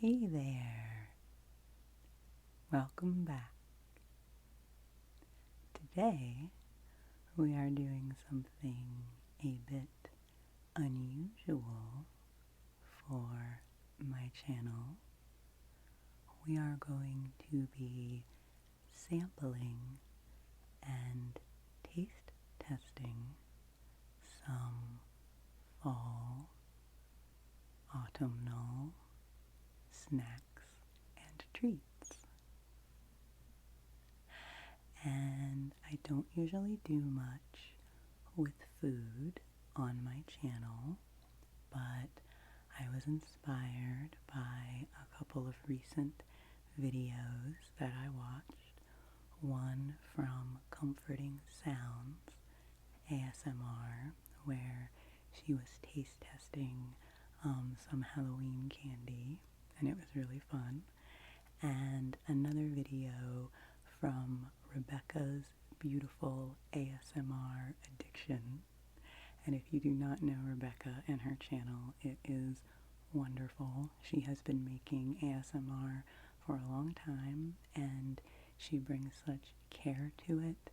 Hey there, welcome back. Today we are doing something a bit unusual for my channel. We are going to be sampling and taste testing some fall, autumnal snacks and treats. And I don't usually do much with food on my channel, but I was inspired by a couple of recent videos that I watched. One from Comforting Sounds ASMR, where she was taste testing some Halloween candy, and it was really fun. And another video from Rebecca's Beautiful ASMR Addiction. And if you do not know Rebecca and her channel, it is wonderful. She has been making ASMR for a long time, and she brings such care to it,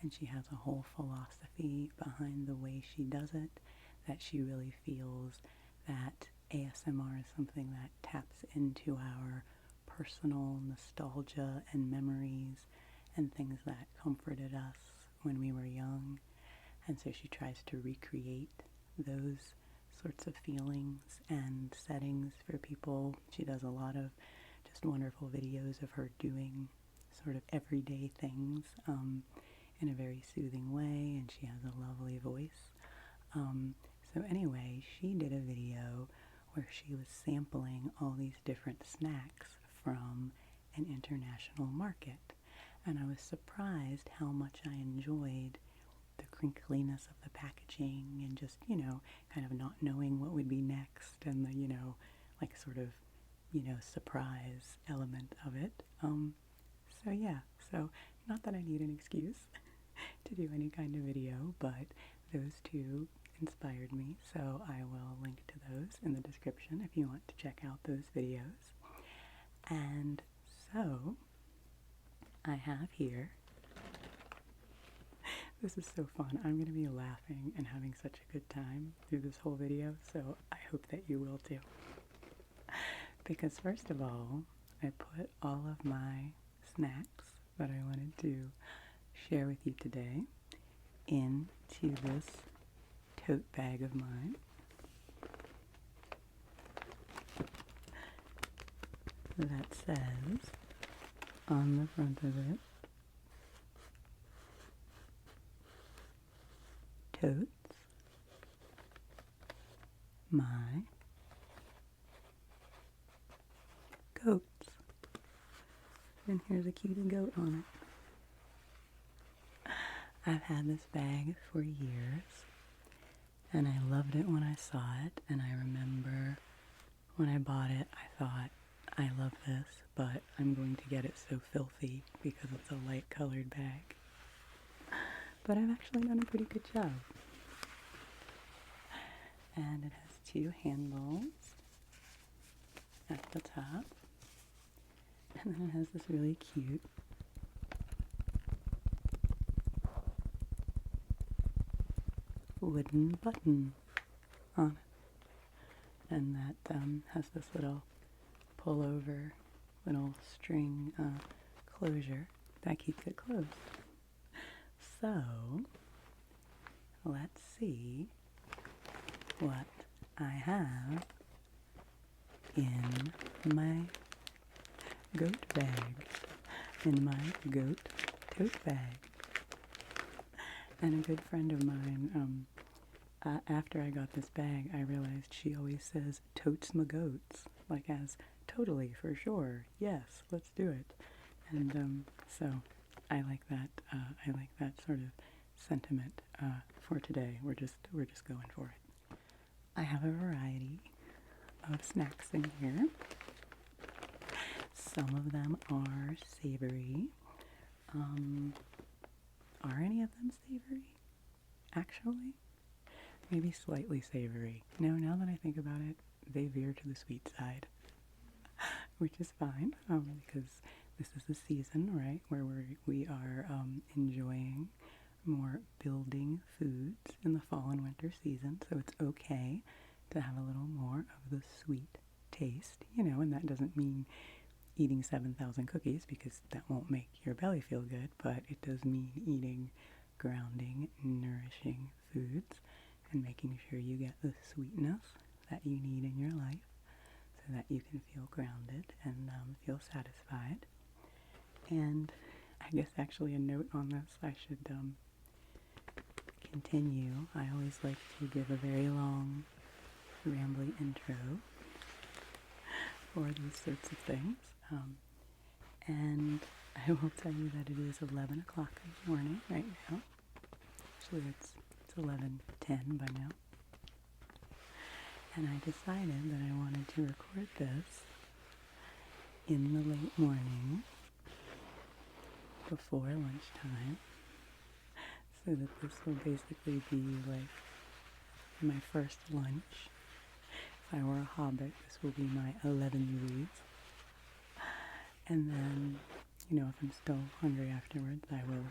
and she has a whole philosophy behind the way she does it, that she really feels that ASMR is something that taps into our personal nostalgia and memories and things that comforted us when we were young. And so she tries to recreate those sorts of feelings and settings for people. She does a lot of just wonderful videos of her doing sort of everyday things in a very soothing way, and she has a lovely voice. So anyway, she did a video where she was sampling all these different snacks from an international market. And I was surprised how much I enjoyed the crinkliness of the packaging and just, kind of not knowing what would be next and the, like sort of, surprise element of it. So yeah, so not that I need an excuse to do any kind of video, but those two inspired me, so I will link to those in the description if you want to check out those videos. And so I have here, this is so fun. I'm going to be laughing and having such a good time through this whole video, so I hope that you will too. Because first of all, I put all of my snacks that I wanted to share with you today into this tote bag of mine. That says on the front of it, Totes, my goats. And here's a cutie goat on it. I've had this bag for years, and I loved it when I saw it, and I remember when I bought it, I thought, I love this, but I'm going to get it so filthy because it's a light colored bag. But I've actually done a pretty good job. And it has two handles at the top, and then it has this really cute wooden button on it, and that has this little pull-over little string closure that keeps it closed. So let's see what I have in my goat bag, in my goat tote bag. And a good friend of mine, after I got this bag, I realized she always says, "Totes my goats," like as totally, for sure, yes, let's do it. And so I like that. I like that sort of sentiment for today. We're just going for it. I have a variety of snacks in here. Some of them are savory. Are any of them savory? Actually, maybe slightly savory. No, now that I think about it, they veer to the sweet side. which is fine, because this is the season, right, where we are enjoying more building foods in the fall and winter season, so it's okay to have a little more of the sweet taste, and that doesn't mean eating 7,000 cookies, because that won't make your belly feel good, but it does mean eating grounding, nourishing foods and making sure you get the sweetness that you need in your life so that you can feel grounded and feel satisfied. And I guess actually a note on this, I should continue. I always like to give a very long, rambly intro for these sorts of things. And I will tell you that it is 11 o'clock in the morning right now. Actually, it's 11:10 by now. And I decided that I wanted to record this in the late morning before lunchtime, so that this will basically be like my first lunch. If I were a hobbit, this will be my 11 leaves. And then, if I'm still hungry afterwards, I will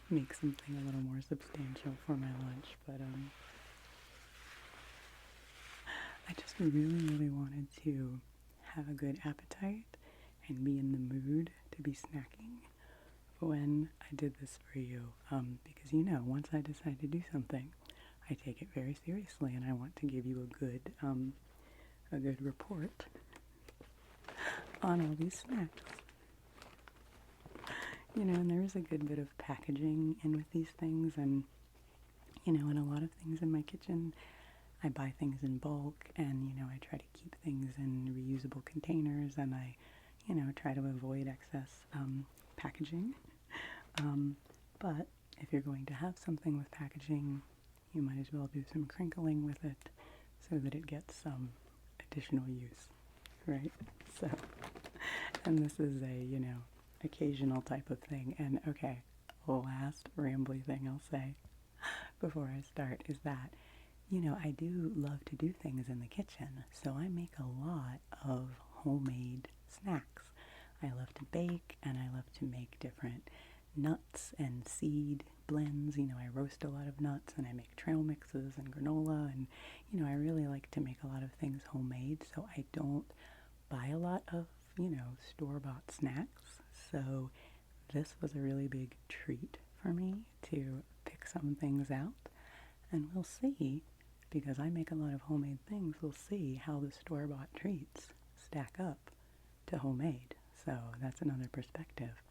make something a little more substantial for my lunch. But I just really wanted to have a good appetite and be in the mood to be snacking when I did this for you. Because once I decide to do something, I take it very seriously, and I want to give you a good report on all these snacks. And there is a good bit of packaging in with these things, and in a lot of things in my kitchen, I buy things in bulk, and I try to keep things in reusable containers, and I try to avoid excess packaging. But if you're going to have something with packaging, you might as well do some crinkling with it so that it gets some additional use, right? So, and this is a, occasional type of thing. And okay, last rambly thing I'll say before I start is that, I do love to do things in the kitchen, so I make a lot of homemade snacks. I love to bake, and I love to make different nuts and seed blends. I roast a lot of nuts, and I make trail mixes and granola, and I really like to make a lot of things homemade, so I don't buy a lot of store-bought snacks. So this was a really big treat for me to pick some things out, and we'll see, because I make a lot of homemade things, we'll see how the store-bought treats stack up to homemade. So that's another perspective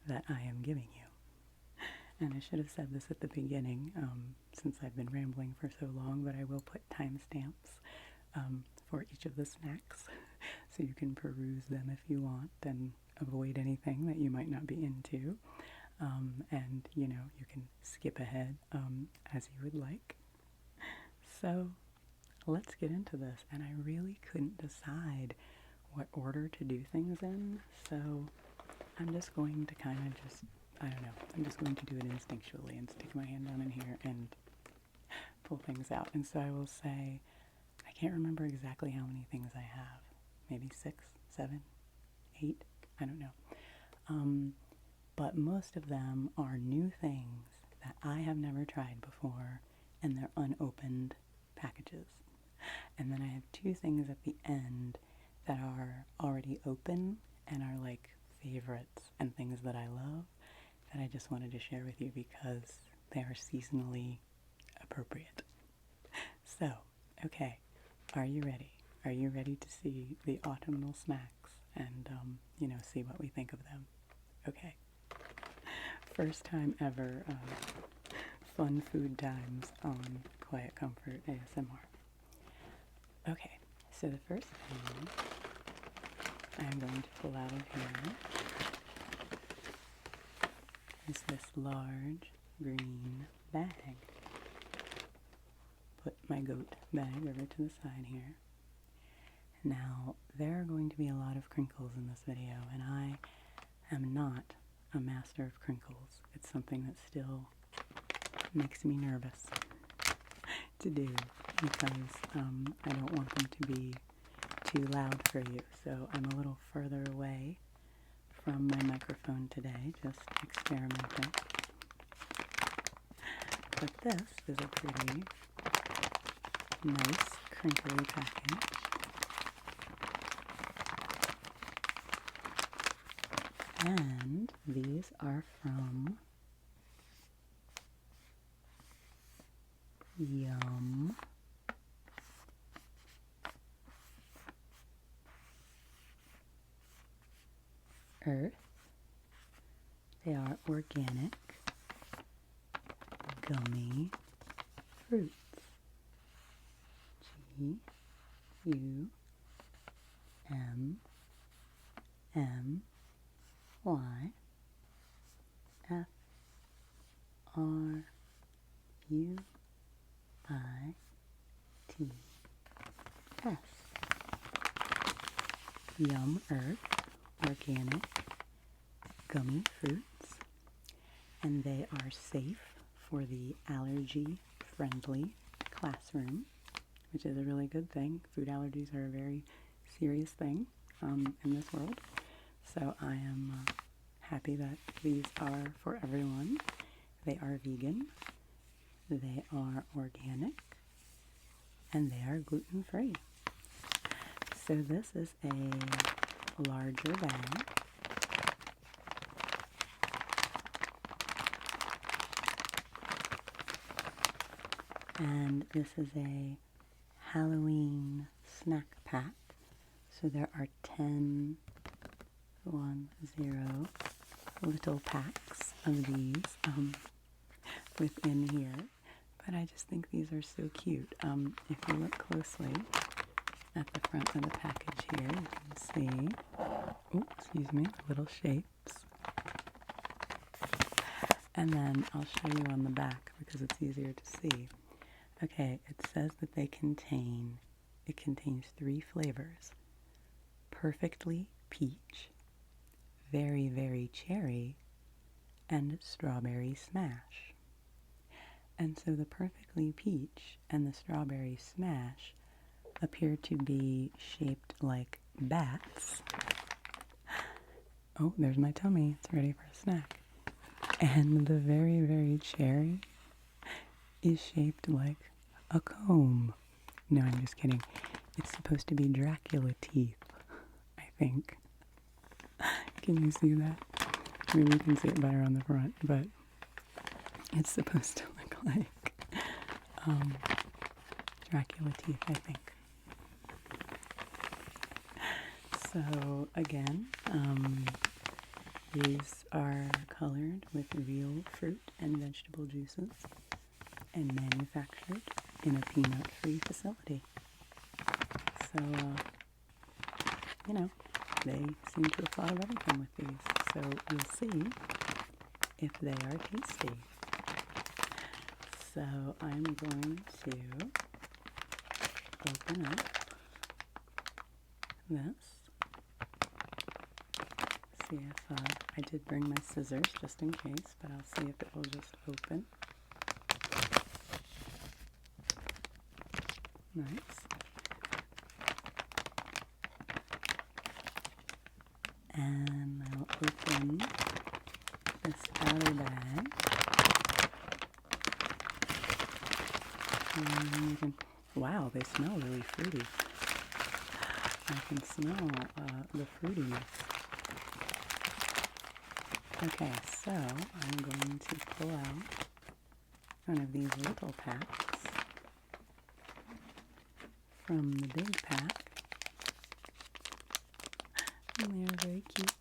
that I am giving you. And I should have said this at the beginning, since I've been rambling for so long, but I will put timestamps for each of the snacks, so you can peruse them if you want and avoid anything that you might not be into. And, you can skip ahead as you would like. So let's get into this. And I really couldn't decide what order to do things in, so I'm just going to I'm just going to do it instinctually and stick my hand down in here and pull things out. And so I will say, I can't remember exactly how many things I have. Maybe 6, 7, 8, I don't know. But most of them are new things that I have never tried before, and they're unopened packages. And then I have 2 things at the end that are already open and are like favorites and things that I love that I just wanted to share with you because they are seasonally appropriate. So, okay, are you ready? Are you ready to see the autumnal snacks and, see what we think of them? Okay. First time ever fun food times on Quiet Comfort ASMR. Okay, so the first thing I'm going to pull out of here is this large green bag. Put my goat bag over to the side here. Now, there are going to be a lot of crinkles in this video, and I am not a master of crinkles. It's something that still makes me nervous to do because I don't want them to be too loud for you, so I'm a little further away from my microphone today, just experimenting. But this is a pretty nice crinkly package. And these are from Yum. Earth. They are organic gummy fruits. Gummy. Yum Earth organic gummy fruits, and they are safe for the allergy-friendly classroom, which is a really good thing. Food allergies are a very serious thing in this world, so I am happy that these are for everyone. They are vegan, they are organic, and they are gluten-free. So this is a larger bag. And this is a Halloween snack pack. So there are 10 little packs of these within here. But I just think these are so cute. If you look closely at the front of the package here, you can see, little shapes. And then I'll show you on the back because it's easier to see. Okay, it says that it contains 3 flavors. Perfectly peach, very, very cherry, and strawberry smash. And so the perfectly peach and the strawberry smash appear to be shaped like bats. Oh, there's my tummy. It's ready for a snack. And the very, very cherry is shaped like a comb. No, I'm just kidding. It's supposed to be Dracula teeth, I think. Can you see that? Maybe you can see it better on the front, but it's supposed to look like Dracula teeth, I think. So again, these are colored with real fruit and vegetable juices and manufactured in a peanut-free facility. So, they seem to have thought of everything with these. So we'll see if they are tasty. So I'm going to open up this. See if I did bring my scissors just in case, but I'll see if it will just open. Nice. And I'll open this outer bag. And wow, they smell really fruity. I can smell the fruitiness. Okay, so I'm going to pull out one of these little packs from the big pack. And they are very cute.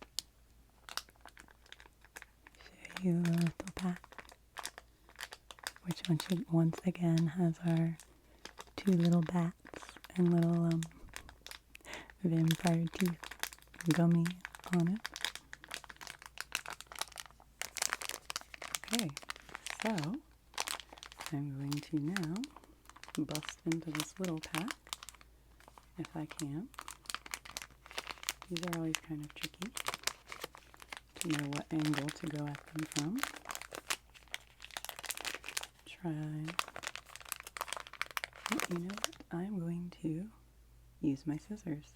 Show you the little pack, which once again has our 2 little bats and little vampire teeth gummy on it. Okay, so I'm going to now bust into this little pack, if I can. These are always kind of tricky to know what angle to go at them from. You know what? I'm going to use my scissors.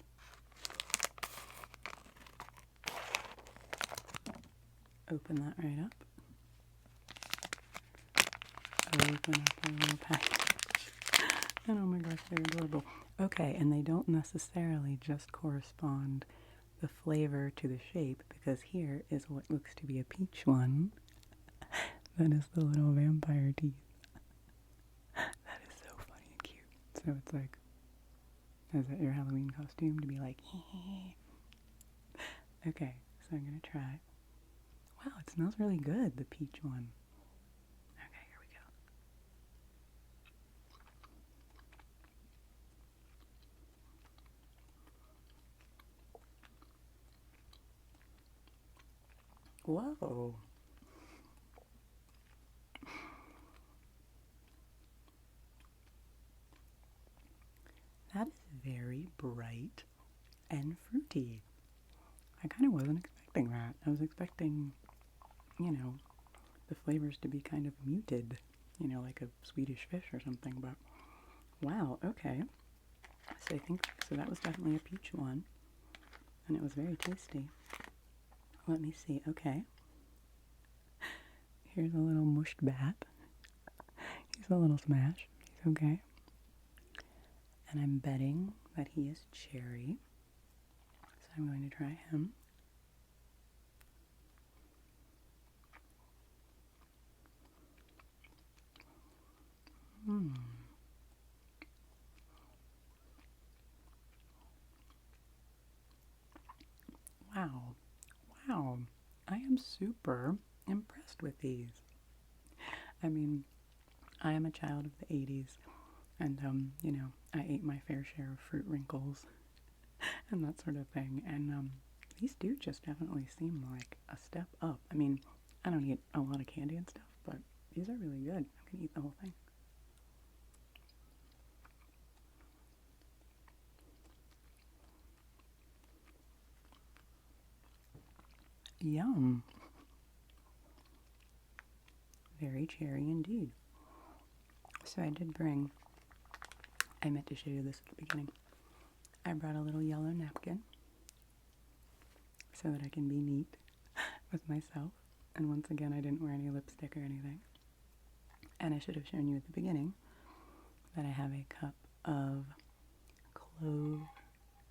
Open that right up. Open up our little package. And oh my gosh, they're adorable. Okay, and they don't necessarily just correspond the flavor to the shape, because here is what looks to be a peach one. That is the little vampire teeth. That is so funny and cute. So it's like, is that your Halloween costume to be like, hee? Okay, so I'm gonna try. Wow, it smells really good, the peach one. Okay, here we go. Whoa. That is very bright and fruity. I kind of wasn't expecting that. I was expecting, you know, the flavors to be kind of muted, you know, like a Swedish fish or something, but wow, okay. So I think, so that was definitely a peach one, and it was very tasty. Let me see, okay. Here's a little mushed bat. He's a little smash. He's okay. And I'm betting that he is cherry. So I'm going to try him. Wow. Wow. I am super impressed with these. I mean, I am a child of the 80s, and, you know, I ate my fair share of fruit wrinkles and that sort of thing, and, these do just definitely seem like a step up. I mean, I don't eat a lot of candy and stuff, but these are really good. I'm gonna eat the whole thing. Yum. Very cherry indeed. So I did bring, I meant to show you this at the beginning. I brought a little yellow napkin so that I can be neat with myself. And once again, I didn't wear any lipstick or anything. And I should have shown you at the beginning that I have a cup of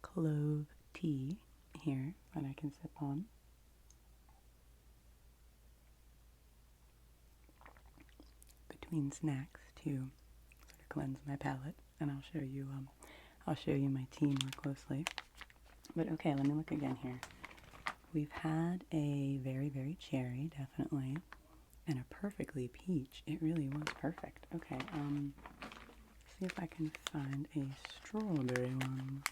clove tea here that I can sip on. Between snacks to sort of cleanse my palate, and I'll show you my tea more closely. But okay, let me look again here. We've had a very, very cherry, definitely, and a perfectly peach. It really was perfect. Okay, see if I can find a strawberry one.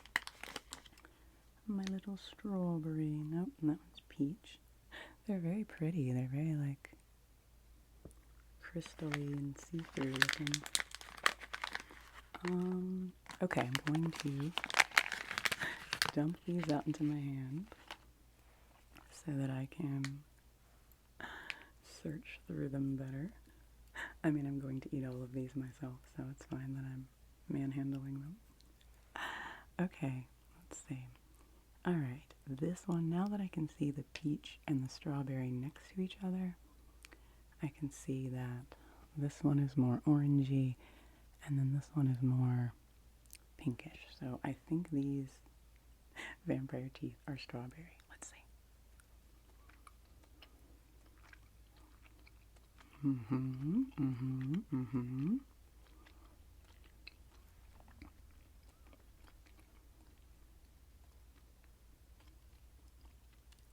My little strawberry. Nope, that one's peach. They're very pretty. They're very, like, crystally and see-through looking. Okay, I'm going to dump these out into my hand so that I can search through them better. I mean, I'm going to eat all of these myself, so it's fine that I'm manhandling them. Okay, let's see. Alright, this one, now that I can see the peach and the strawberry next to each other, I can see that this one is more orangey, and then this one is more pinkish. So I think these vampire teeth are strawberry. Let's see.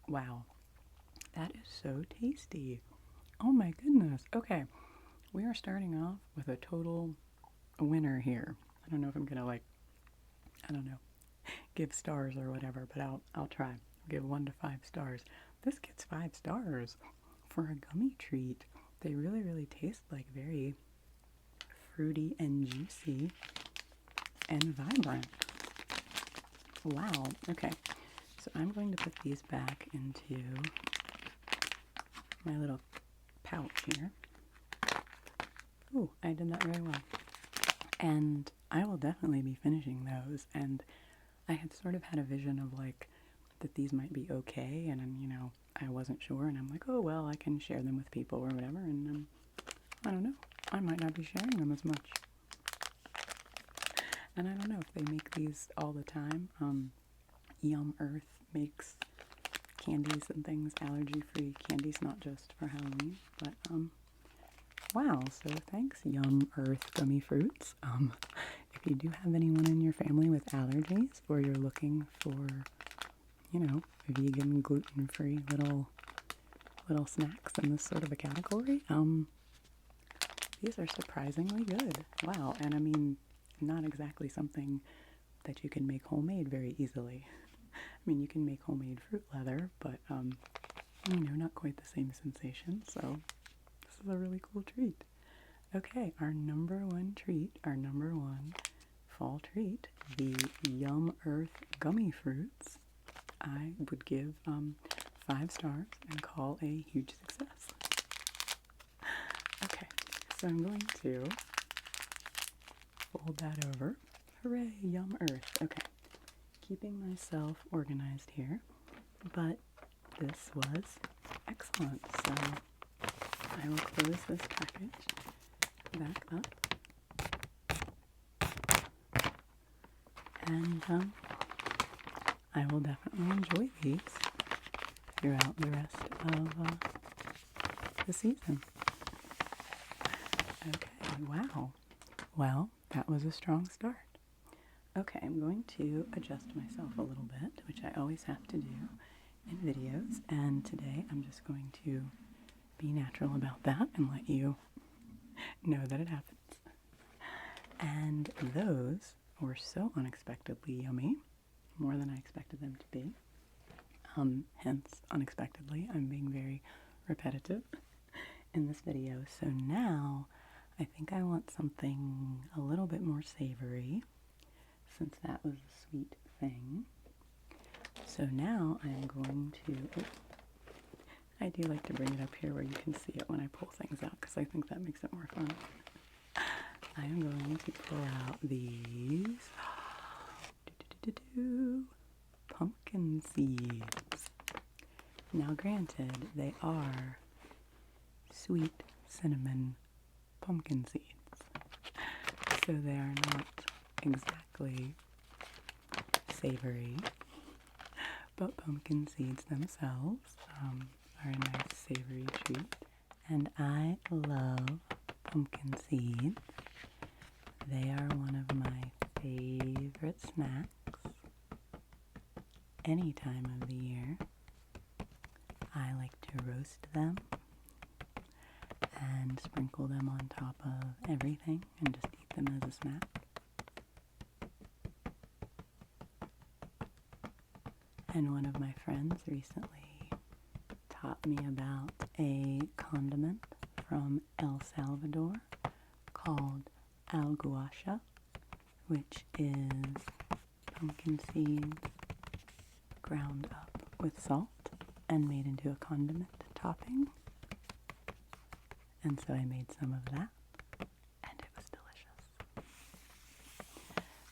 Wow, that is so tasty. Oh my goodness. Okay, we are starting off with a total winner here. I don't know if I'm gonna, like, I don't know, give stars or whatever, but I'll try. Give 1 to 5 stars. This gets 5 stars for a gummy treat. They really, really taste like very fruity and juicy and vibrant. Wow. Okay, so I'm going to put these back into my little pouch here. Oh, I did that very well. And I will definitely be finishing those, and I had sort of had a vision of like that these might be okay, and I wasn't sure, and I'm like, oh well, I can share them with people or whatever, and I don't know, I might not be sharing them as much. And I don't know if they make these all the time. Yum Earth makes candies and things, allergy-free candies, not just for Halloween, but wow, so thanks Yum Earth gummy fruits. If you do have anyone in your family with allergies, or you're looking for, vegan, gluten-free little snacks in this sort of a category, these are surprisingly good. Wow, and I mean, not exactly something that you can make homemade very easily. I mean, you can make homemade fruit leather, but, not quite the same sensation, so this is a really cool treat. Okay, our number one fall treat, the Yum Earth gummy fruits, I would give 5 stars and call a huge success. Okay, so I'm going to fold that over. Hooray, Yum Earth. Okay, keeping myself organized here, but this was excellent. So I will close this package back up, and I will definitely enjoy these throughout the rest of the season. Okay, wow. Well, that was a strong start. Okay, I'm going to adjust myself a little bit, which I always have to do in videos, and today I'm just going to be natural about that and let you know that it happens. And those were so unexpectedly yummy, more than I expected them to be. Hence, unexpectedly, I'm being very repetitive in this video. So now, I think I want something a little bit more savory, since that was a sweet thing. So now I'm going to, I do like to bring it up here where you can see it when I pull things out, because I think that makes it more fun. I am going to pull out these pumpkin seeds. Now granted, they are sweet cinnamon pumpkin seeds, so they are not exactly savory, but pumpkin seeds themselves are a nice savory treat, and I love pumpkin seeds. They are one of my favorite snacks any time of the year. I like to roast them and sprinkle them on top of everything and just eat them as a snack. And one of my friends recently taught me about a condiment from El Salvador called alguacha, which is pumpkin seeds ground up with salt and made into a condiment topping. And so I made some of that, and it was delicious.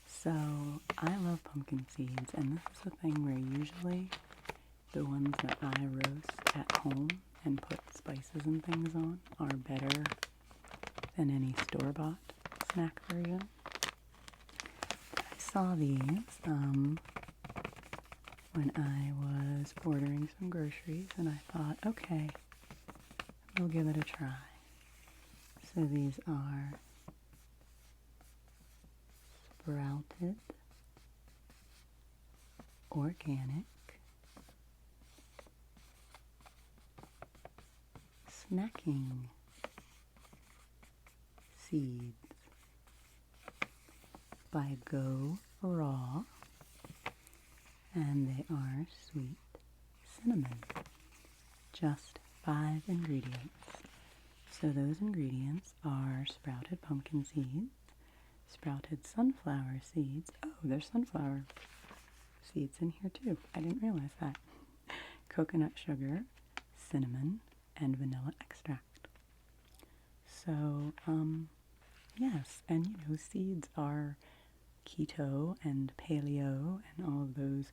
So I love pumpkin seeds, and this is the thing where usually the ones that I roast at home and put spices and things on are better than any store-bought snack version. I saw these when I was ordering some groceries, and I thought, okay, we'll give it a try. So these are sprouted, organic, snacking seeds by Go Raw, and they are sweet cinnamon. Just 5 ingredients. So those ingredients are sprouted pumpkin seeds, sprouted sunflower seeds. Oh, there's sunflower seeds in here too. I didn't realize that. Coconut sugar, cinnamon, and vanilla extract. So, yes, and seeds are keto and paleo and all of those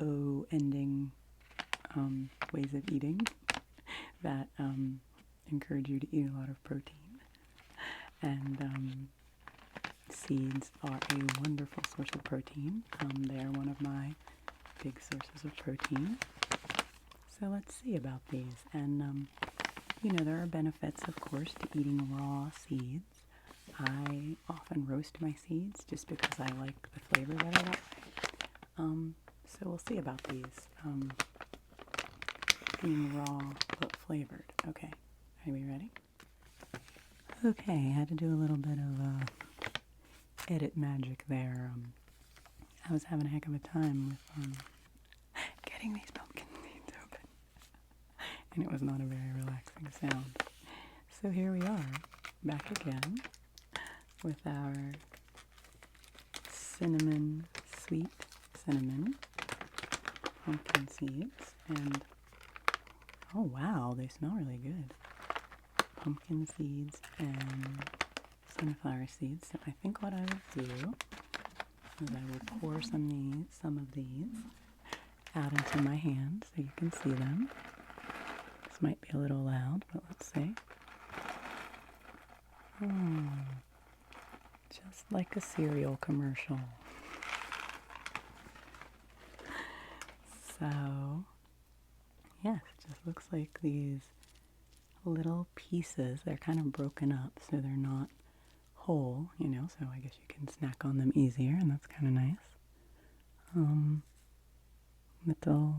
O ending ways of eating that encourage you to eat a lot of protein. And seeds are a wonderful source of protein. They are one of my big sources of protein. So let's see about these. And, you know, there are benefits, of course, to eating raw seeds. I often roast my seeds just because I like the flavor better that way. So we'll see about these. Being raw but flavored. Okay, are we ready? Okay, I had to do a little bit of edit magic there. I was having a heck of a time with getting these pumpkin seeds open. And it was not a very relaxing sound. So here we are, back again with our sweet cinnamon pumpkin seeds. And oh wow, they smell really good. Pumpkin seeds and sunflower seeds. So I think what I will do is I will pour some of these out into my hand so you can see them. This might be a little loud, but let's see. Just like a cereal commercial. So, yes, it just looks like these little pieces. They're kind of broken up, so they're not whole, you know, so I guess you can snack on them easier, and that's kind of nice. Little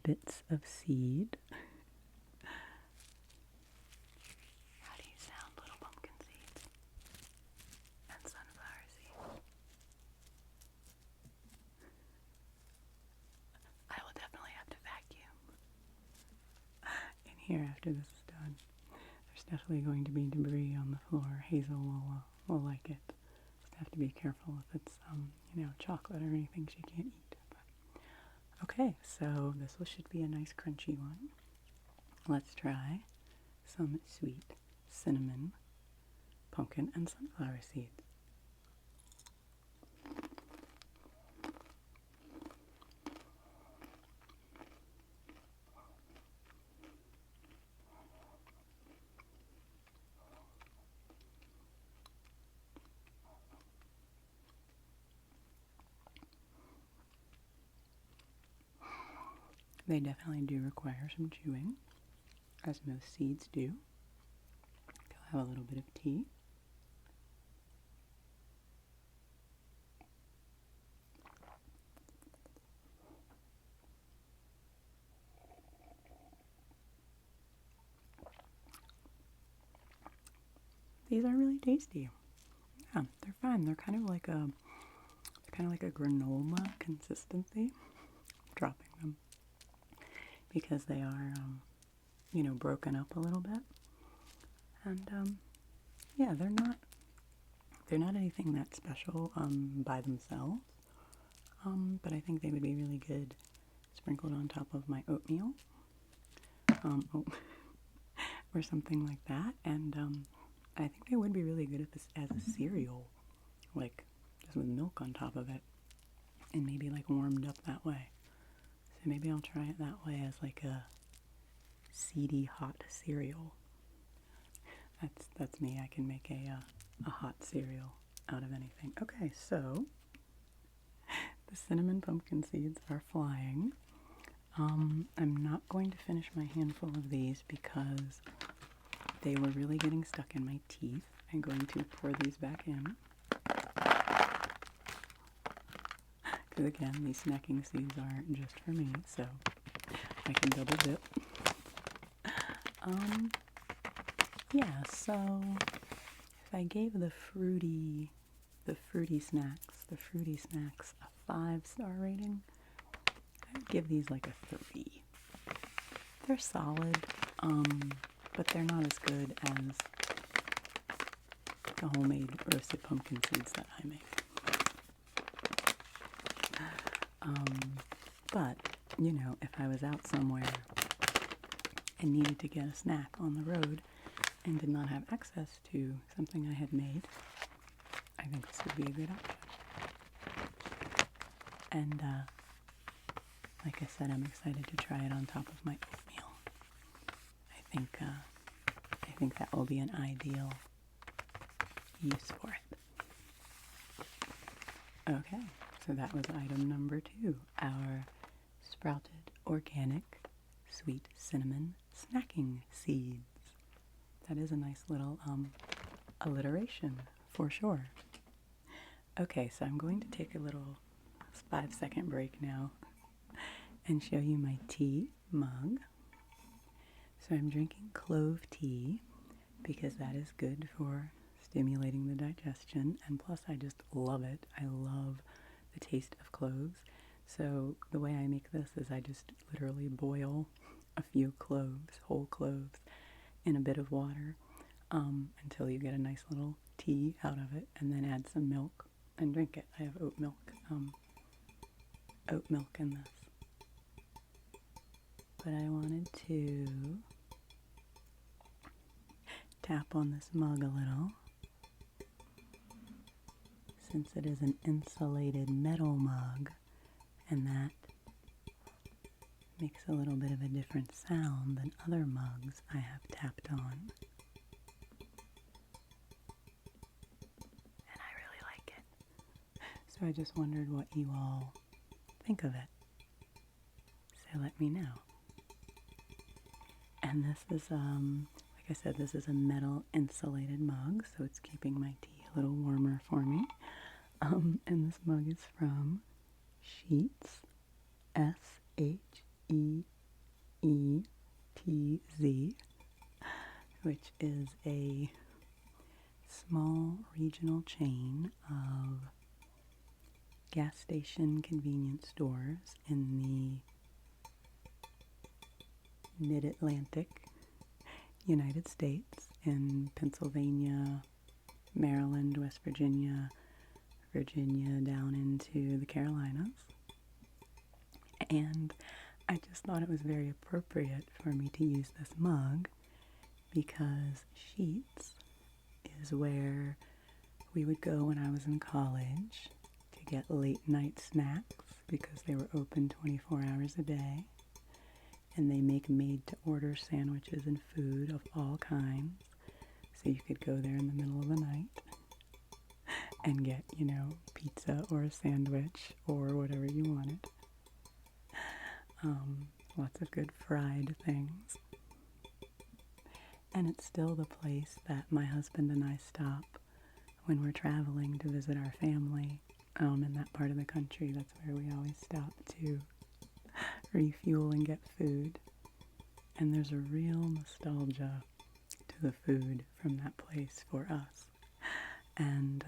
bits of seed. How do you sound, little pumpkin seeds and sunflower seeds? I will definitely have to vacuum in here after this is done. There's definitely going to be debris on the floor. Hazel will like it. Just have to be careful if it's you know, chocolate or anything she can't eat. Okay, so this should be a nice crunchy one. Let's try some sweet cinnamon, pumpkin, and sunflower seeds. They definitely do require some chewing, as most seeds do. They'll have a little bit of tea. These are really tasty. Yeah, they're fine. They're kind of like a granola consistency. I'm dropping them because they are, you know, broken up a little bit. And yeah, they're not anything that special by themselves. But I think they would be really good sprinkled on top of my oatmeal, or something like that. And I think they would be really good as a cereal, like just with milk on top of it, and maybe like warmed up that way. So maybe I'll try it that way as like a seedy hot cereal. That's me. I can make a hot cereal out of anything. Okay, so the cinnamon pumpkin seeds are flying. I'm not going to finish my handful of these because they were really getting stuck in my teeth. I'm going to pour these back in. Because again, these snacking seeds aren't just for me, so I can double dip. Yeah, so if I gave the fruity snacks a 5-star rating, I would give these like a 3. They're solid, but they're not as good as the homemade roasted pumpkin seeds that I make. But, you know, if I was out somewhere and needed to get a snack on the road and did not have access to something I had made, I I think this would be a good option. And like I said, I'm excited to try it on top of my oatmeal. I think that will be an ideal use for it. Okay, so that was item number 2, our sprouted organic sweet cinnamon snacking seeds. That is a nice little alliteration for sure. Okay, so I'm going to take a little 5-second break now and show you my tea mug. So I'm drinking clove tea because that is good for stimulating the digestion, and plus I just love it. I love the taste of cloves. So the way I make this is I just literally boil a few cloves, whole cloves, in a bit of water until you get a nice little tea out of it, and then add some milk and drink it. I have oat milk in this. But I wanted to tap on this mug a little, since it is an insulated metal mug, and that makes a little bit of a different sound than other mugs I have tapped on. And I really like it. So I just wondered what you all think of it. So let me know. And this is, like I said, this is a metal insulated mug, so it's keeping my tea a little warmer for me. And this mug is from Sheetz, Sheetz, which is a small regional chain of gas station convenience stores in the mid-Atlantic United States, in Pennsylvania, Maryland, West Virginia, down into the Carolinas. And I just thought it was very appropriate for me to use this mug because Sheetz is where we would go when I was in college to get late night snacks because they were open 24 hours a day. And they make made-to-order sandwiches and food of all kinds. So you could go there in the middle of the night and get, pizza or a sandwich or whatever you wanted. Lots of good fried things. And it's still the place that my husband and I stop when we're traveling to visit our family in that part of the country. That's where we always stop to refuel and get food. And there's a real nostalgia to the food from that place for us. And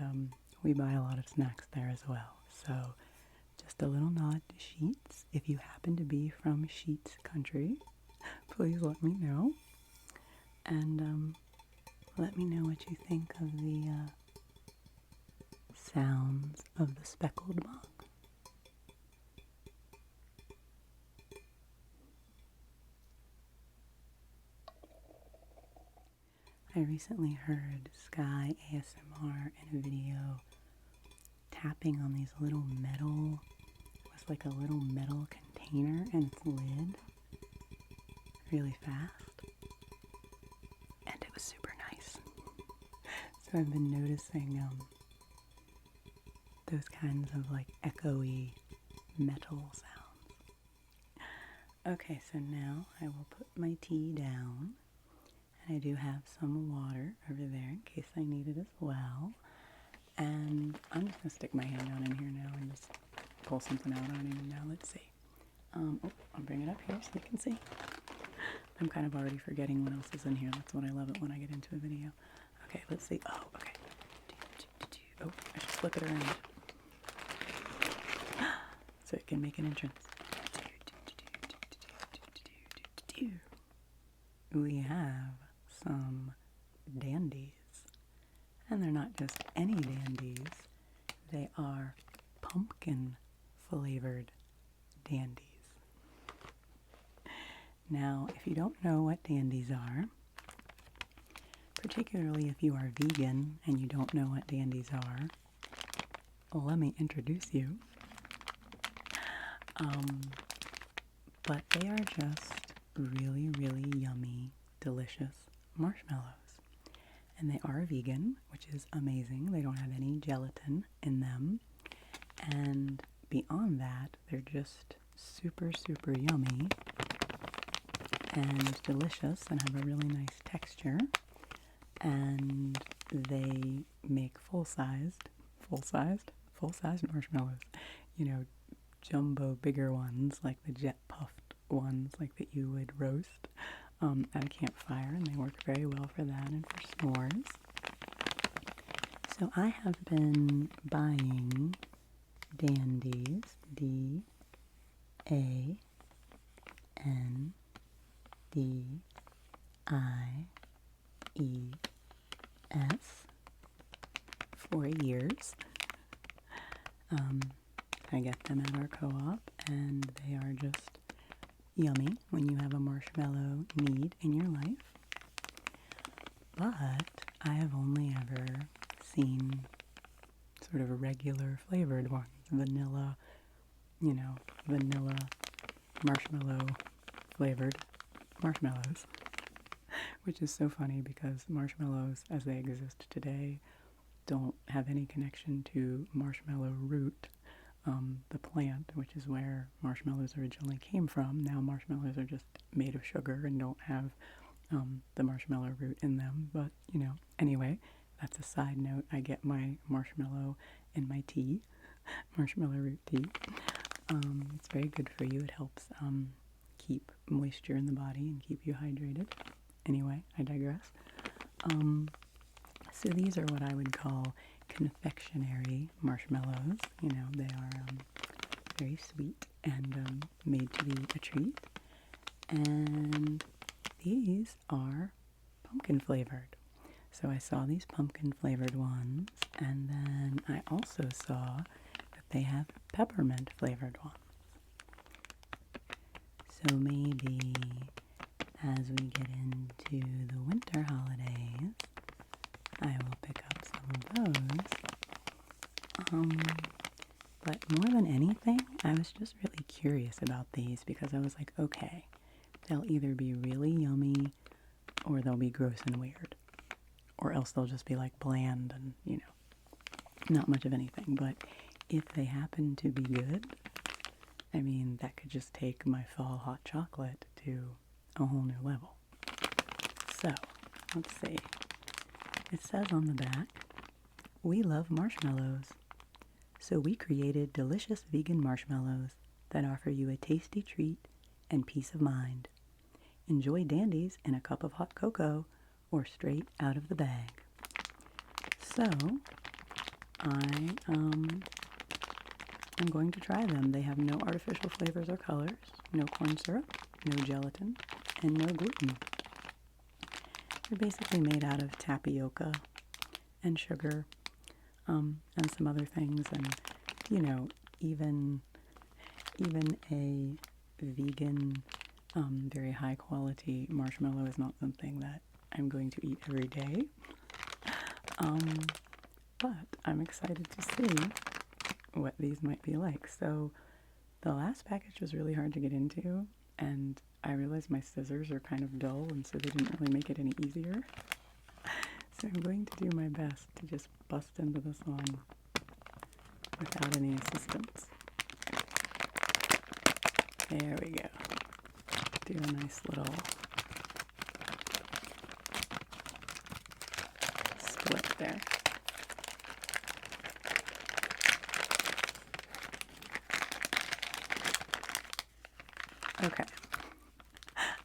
we buy a lot of snacks there as well. So just a little nod to Sheetz. If you happen to be from Sheetz country, please let me know. And let me know what you think of the sounds of the speckled mug. I recently heard Sky ASMR in a video tapping on these little metal, it was like a little metal container and its lid really fast. And it was super nice. So I've been noticing those kinds of like echoey metal sounds. Okay, so now I will put my tea down. I do have some water over there in case I need it as well. And I'm just going to stick my hand down in here now and just pull something out. I don't even know. Let's see. I'll bring it up here so you can see. I'm kind of already forgetting what else is in here. That's what I love it when I get into a video. Okay, let's see. Oh, okay. Oh, I should flip it around so it can make an entrance. We have some Dandies, and they're not just any Dandies, they are pumpkin flavored Dandies. Now, if you don't know what Dandies are, particularly if you are vegan and you don't know what Dandies are, let me introduce you. But they are just really, really yummy, delicious marshmallows. And they are vegan, which is amazing. They don't have any gelatin in them. And beyond that, they're just super, super yummy and delicious and have a really nice texture. And they make full-sized marshmallows. You know, jumbo bigger ones, like the jet puffed ones, like that you would roast at a campfire, and they work very well for that and for s'mores. So I have been buying Dandies, Dandies, for years. I get them at our co-op, and they are just yummy when you have a marshmallow need in your life. But I have only ever seen sort of regular flavored ones, vanilla marshmallow flavored marshmallows, which is so funny because marshmallows as they exist today don't have any connection to marshmallow root, the plant, which is where marshmallows originally came from. Now marshmallows are just made of sugar and don't have the marshmallow root in them. But, anyway, that's a side note. I get my marshmallow in my tea, marshmallow root tea. It's very good for you. It helps keep moisture in the body and keep you hydrated. Anyway, I digress. So these are what I would call confectionery marshmallows. They are very sweet and made to be a treat. And these are pumpkin flavored. So I saw these pumpkin flavored ones, and then I also saw that they have peppermint flavored ones. So maybe as we get into the winter holidays, I will pick up some of those. But more than anything, I was just really curious about these because I was like, okay, they'll either be really yummy or they'll be gross and weird. Or else they'll just be like bland and, not much of anything. But if they happen to be good, I mean, that could just take my fall hot chocolate to a whole new level. So, let's see. It says on the back, "We love marshmallows. So we created delicious vegan marshmallows that offer you a tasty treat and peace of mind. Enjoy Dandies in a cup of hot cocoa or straight out of the bag." So, I am going to try them. They have no artificial flavors or colors, no corn syrup, no gelatin, and no gluten. They're basically made out of tapioca and sugar, and some other things, and, even a vegan, very high quality marshmallow is not something that I'm going to eat every day. But I'm excited to see what these might be like. So the last package was really hard to get into, and I realized my scissors are kind of dull, and so they didn't really make it any easier. So I'm going to do my best to just bust into this one without any assistance. There we go. Do a nice little split there. Okay.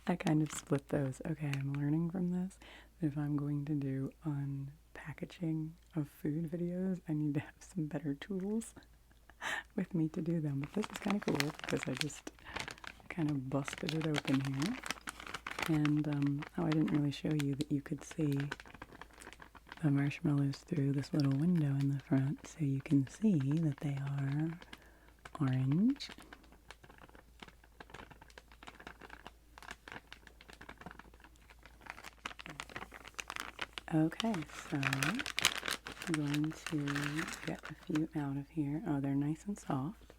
I kind of split those. Okay, I'm learning from this that if I'm going to do unpackaging of food videos, I need to have some better tools with me to do them. But this is kind of cool because I just kind of busted it open here. And, I didn't really show you that you could see the marshmallows through this little window in the front, so you can see that they are orange. Okay, so going to get a few out of here. Oh, they're nice and soft,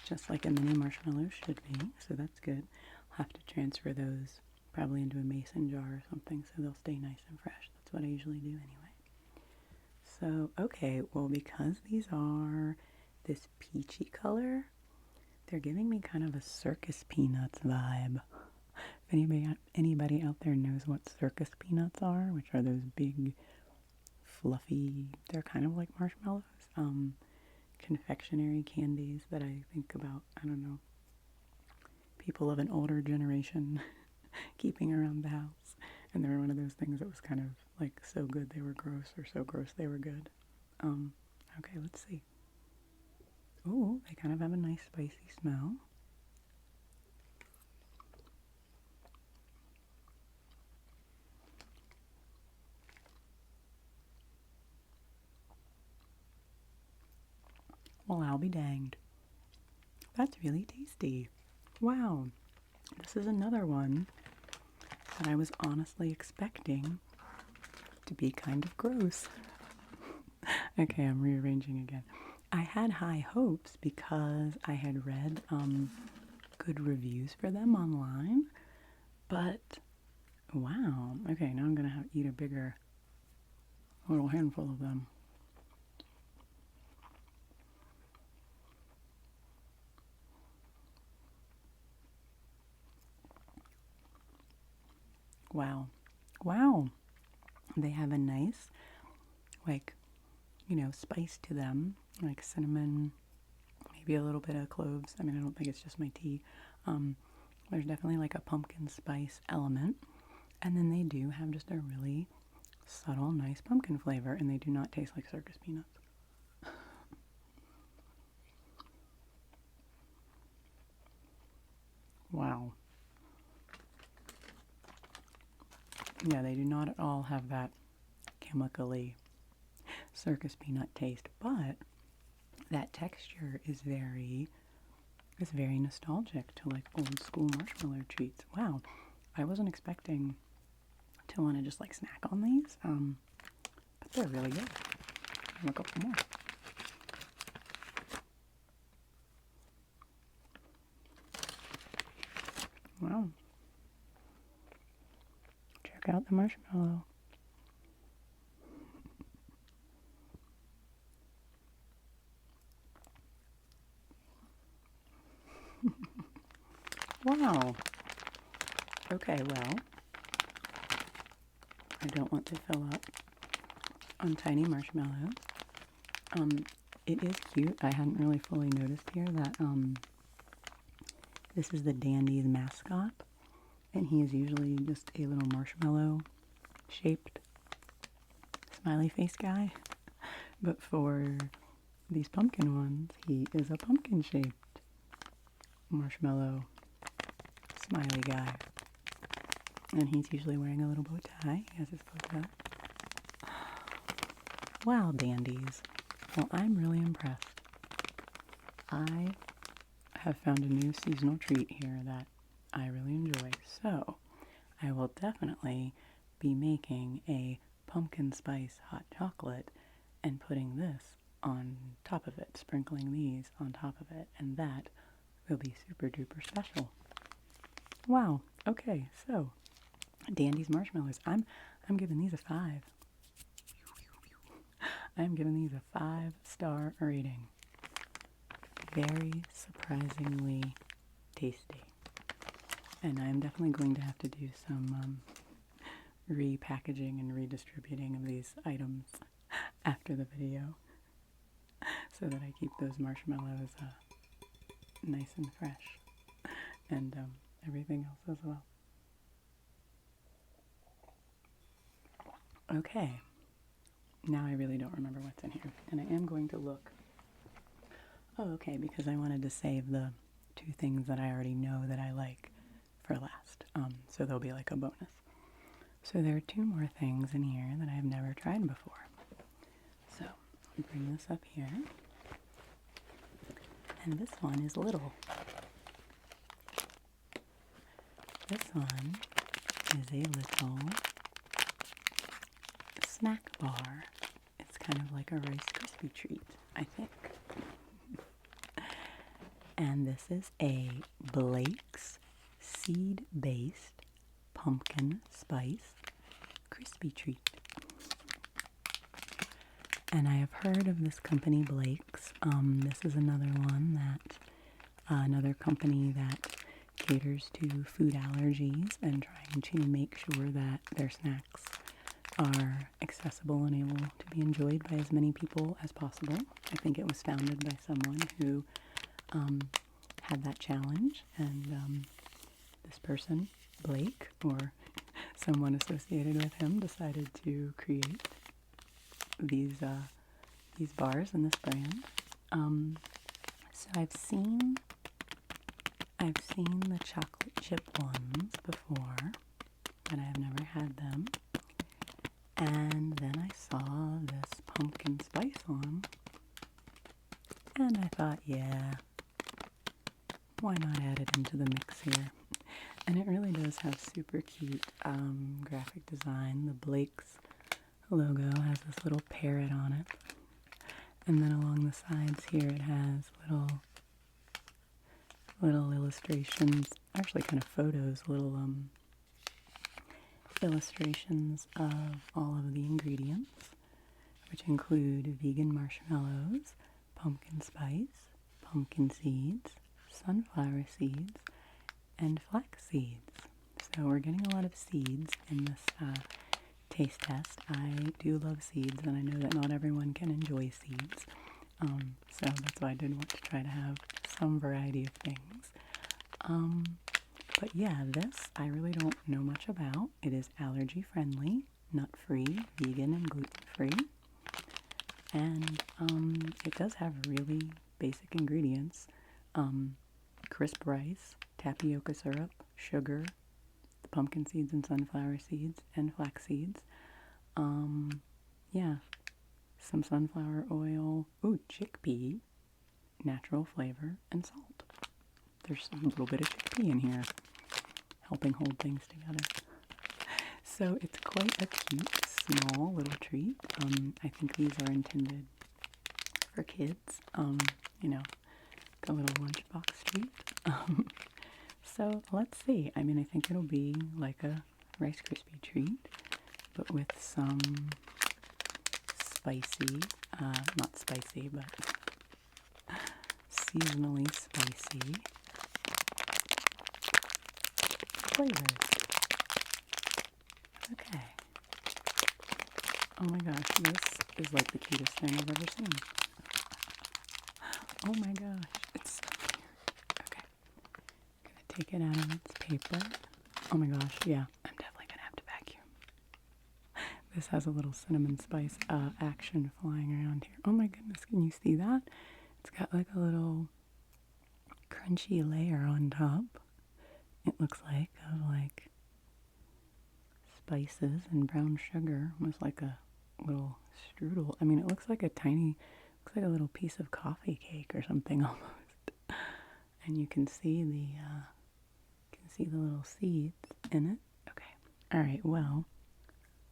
just like a mini marshmallow should be, so that's good. I'll have to transfer those probably into a mason jar or something so they'll stay nice and fresh. That's what I usually do anyway. So, okay, well, because these are this peachy color, they're giving me kind of a circus peanuts vibe. If anybody out there knows what circus peanuts are, which are those big, fluffy, they're kind of like marshmallows, confectionery candies that I think about, I don't know, people of an older generation keeping around the house. And they were one of those things that was kind of like so good they were gross, or so gross they were good. Okay, let's see. Ooh, they kind of have a nice spicy smell. Well, I'll be danged. That's really tasty. Wow, this is another one that I was honestly expecting to be kind of gross. Okay, I'm rearranging again. I had high hopes because I had read good reviews for them online, but wow. Okay, now I'm gonna have to eat a bigger little handful of them. Wow. Wow. They have a nice, like, you know, spice to them, like cinnamon, maybe a little bit of cloves. I mean, I don't think it's just my tea. There's definitely like a pumpkin spice element. And then they do have just a really subtle, nice pumpkin flavor, and they do not taste like circus peanuts. Wow. Yeah, they do not at all have that chemically circus peanut taste, but that texture is very nostalgic to like old school marshmallow treats. Wow, I wasn't expecting to want to just like snack on these, but they're really good. I'll look up for more. Wow. Check out the marshmallow. Wow. Okay, well, I don't want to fill up on tiny marshmallows. It is cute. I hadn't really fully noticed here that this is the Dandies mascot, and he is usually just a little marshmallow shaped smiley face guy. But for these pumpkin ones, he is a pumpkin shaped marshmallow smiley guy. And he's usually wearing a little bow tie. He has his bow tie. Wow, Dandies. Well, I'm really impressed. I have found a new seasonal treat here that I really enjoy. So, I will definitely be making a pumpkin spice hot chocolate and putting this on top of it, sprinkling these on top of it, and that will be super duper special. Wow. Okay, so Dandies marshmallows. I'm giving these a 5. I'm giving these a 5-star rating. Very surprisingly tasty. And I'm definitely going to have to do some repackaging and redistributing of these items after the video so that I keep those marshmallows nice and fresh, and everything else as well. Okay, now I really don't remember what's in here, and I am going to look. Oh, okay, because I wanted to save the 2 things that I already know that I like for last, so they'll be like a bonus. So there are 2 more things in here that I have never tried before. So I'll bring this up here, and this one is little. This one is a little snack bar. It's kind of like a Rice Krispie treat, I think. And this is a Blake's seed-based pumpkin spice crispy treat. And I have heard of this company, Blake's. This is another one that, another company that caters to food allergies and trying to make sure that their snacks are accessible and able to be enjoyed by as many people as possible. I think it was founded by someone who had that challenge, and this person, Blake, or someone associated with him, decided to create these bars and this brand. So I've seen the chocolate chip ones before, but I have never had them. And then I saw this pumpkin spice one, and I thought, yeah, why not add it into the mix here? And it really does have super cute graphic design. The Blake's logo has this little parrot on it. And then along the sides here it has little illustrations, actually kind of photos, little illustrations of all of the ingredients, which include vegan marshmallows, pumpkin spice, pumpkin seeds, sunflower seeds, and flax seeds. So we're getting a lot of seeds in this taste test. I do love seeds, and I know that not everyone can enjoy seeds. So that's why I did want to try to have some variety of things. But yeah, this I really don't know much about. It is allergy friendly, nut free, vegan, and gluten free. And it does have really basic ingredients. Crisp rice, tapioca syrup, sugar, the pumpkin seeds and sunflower seeds, and flax seeds. Yeah, some sunflower oil, chickpea, natural flavor, and salt. There's a little bit of chickpea in here, helping hold things together. So it's quite a cute, small little treat. I think these are intended for kids, the little lunchbox treat. So let's see. I mean, I think it'll be like a Rice Krispie treat, but with some spicy, not spicy, but seasonally spicy flavors. Okay. Oh my gosh, this is like the cutest thing I've ever seen. Oh my gosh, it's so cute. Okay. I'm gonna take it out of its paper. Oh my gosh, yeah, I'm definitely gonna have to vacuum. This has a little cinnamon spice action flying around here. Oh my goodness, can you see that? It's got like a little crunchy layer on top. It looks like of like spices and brown sugar, almost like a little strudel. I mean, it looks like a little piece of coffee cake or something almost. And you can see the little seeds in it. Okay. All right. Well,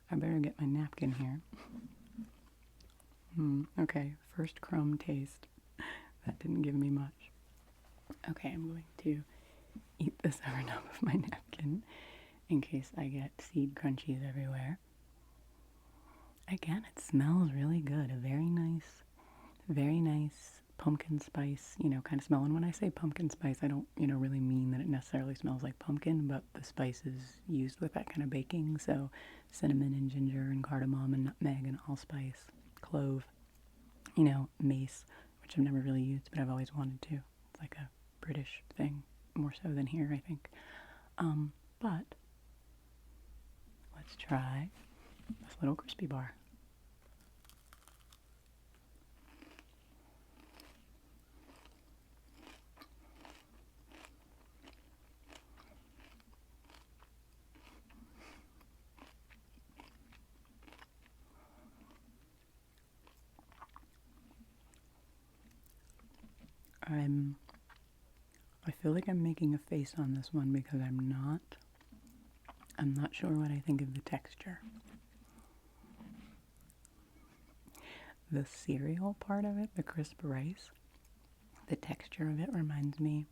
I better get my napkin here. Okay. First crumb taste. That didn't give me much. Okay, I'm going to eat this over top of my napkin in case I get seed crunchies everywhere. Again, it smells really good. A very nice pumpkin spice, kind of smell. And when I say pumpkin spice, I don't, really mean that it necessarily smells like pumpkin, but the spices used with that kind of baking. So cinnamon and ginger and cardamom and nutmeg and allspice, clove, mace, which I've never really used, but I've always wanted to. It's like a British thing, more so than here, I think. But let's try this little crispy bar. I feel like I'm making a face on this one because I'm not sure what I think of the texture. the cereal part of it, the crisp rice, the texture of it reminds me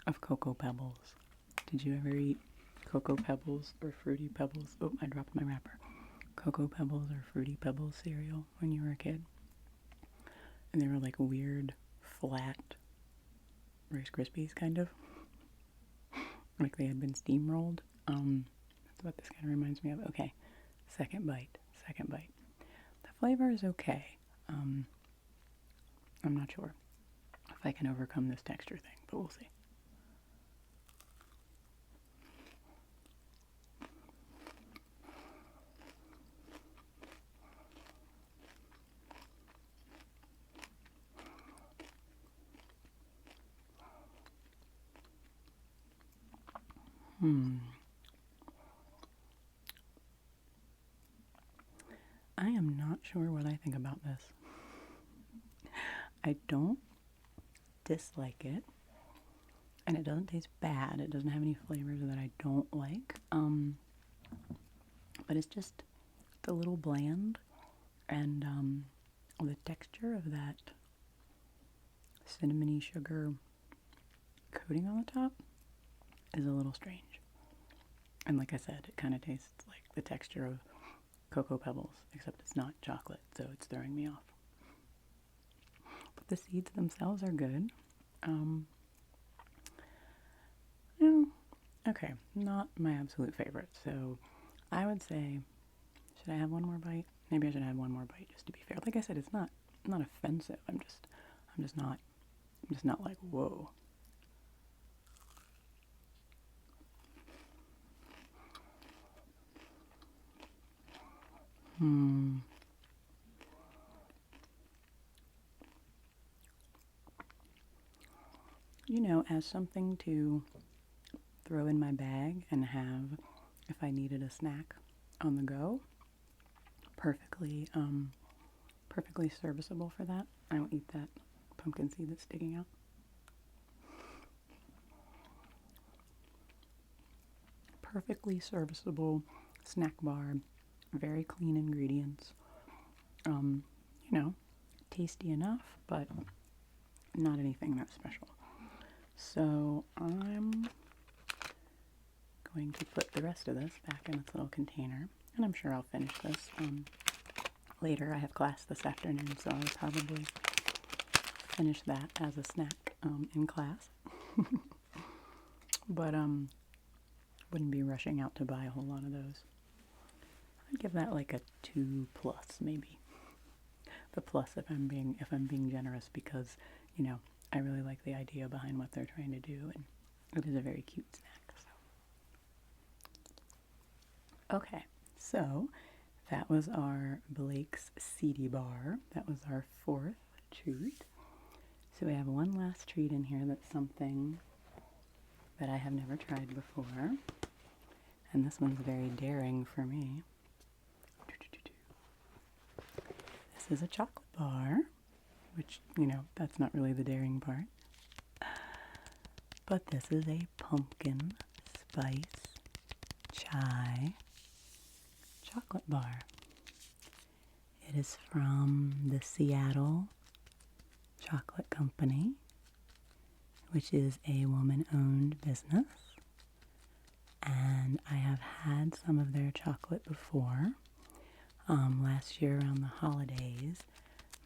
of Cocoa Pebbles. Did you ever eat Cocoa Pebbles or Fruity Pebbles? Oh, I dropped my wrapper. Cocoa Pebbles or Fruity Pebbles cereal when you were a kid? And they were like weird, flat Rice Krispies, kind of. Like they had been steamrolled. That's what this kind of reminds me of. Okay, second bite. The flavor is okay. I'm not sure if I can overcome this texture thing, but we'll see. I am not sure what I think about this. I don't dislike it, and it doesn't taste bad. It doesn't have any flavors that I don't like. But it's just a little bland, and the texture of that cinnamony sugar coating on the top is a little strange. And like I said, it kind of tastes like the texture of Cocoa Pebbles, except it's not chocolate, so it's throwing me off. But the seeds themselves are good. Okay, not my absolute favorite, so I would say, should I have one more bite? Maybe I should have one more bite just to be fair. Like I said, it's not offensive. I'm just not like, whoa. You know, as something to throw in my bag and have if I needed a snack on the go, perfectly serviceable for that. I don't eat that pumpkin seed that's sticking out. Perfectly serviceable snack bar, very clean ingredients. You know, tasty enough, but not anything that special. So I'm going to put the rest of this back in its little container, and I'm sure I'll finish this later. I have class this afternoon, so I'll probably finish that as a snack in class. But wouldn't be rushing out to buy a whole lot of those. I'd give that like a 2+, maybe. The plus if I'm being generous, because, you know, I really like the idea behind what they're trying to do, and it is a very cute snack. So. Okay, so that was our Blake's Seedy Bar. That was our 4th treat. So we have one last treat in here that's something that I have never tried before. And this one's very daring for me. This is a chocolate bar, which, you know, that's not really the daring part. But this is a pumpkin spice chai chocolate bar. It is from the Seattle Chocolate Company, which is a woman-owned business. And I have had some of their chocolate before. Last year around the holidays,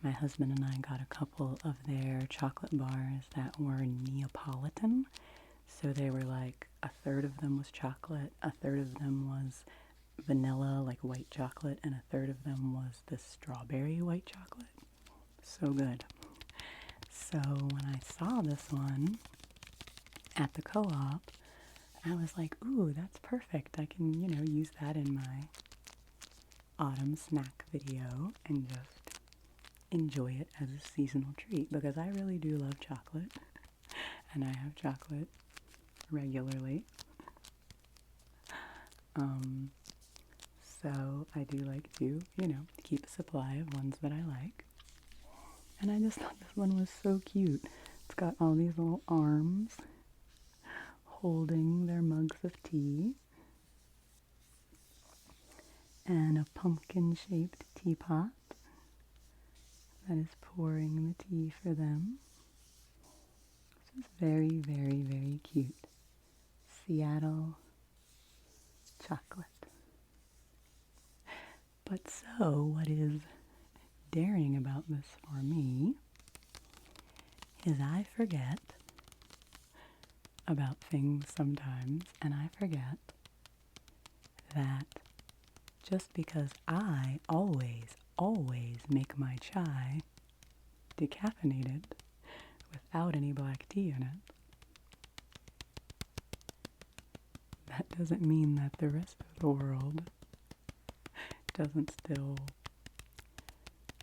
my husband and I got a couple of their chocolate bars that were Neapolitan. So they were like, a third of them was chocolate, a third of them was vanilla, like white chocolate, and a third of them was the strawberry white chocolate. So good. So when I saw this one at the co-op, I was like, ooh, that's perfect. I can, you know, use that in my autumn snack video and just enjoy it as a seasonal treat, because I really do love chocolate, and I have chocolate regularly. So I do like to, you know, keep a supply of ones that I like. And I just thought this one was so cute. It's got all these little arms holding their mugs of tea, and a pumpkin-shaped teapot, that is pouring the tea for them. This is very, very, very cute. Seattle chocolate. But so, what is daring about this for me is I forget about things sometimes, and I forget that just because I always make my chai decaffeinated without any black tea in it, that doesn't mean that the rest of the world doesn't still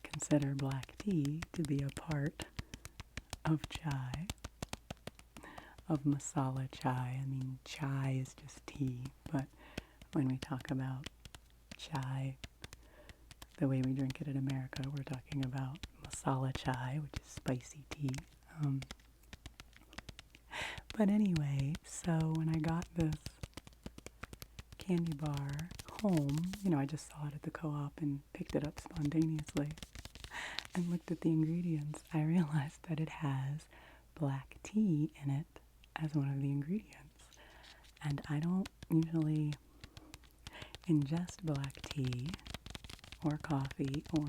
consider black tea to be a part of chai, of masala chai. I mean, chai is just tea, but when we talk about chai, the way we drink it in America, we're talking about masala chai, which is spicy tea. But anyway, so when I got this candy bar home, I just saw it at the co-op and picked it up spontaneously and looked at the ingredients. I realized that it has black tea in it as one of the ingredients. And I don't usually ingest black tea or coffee or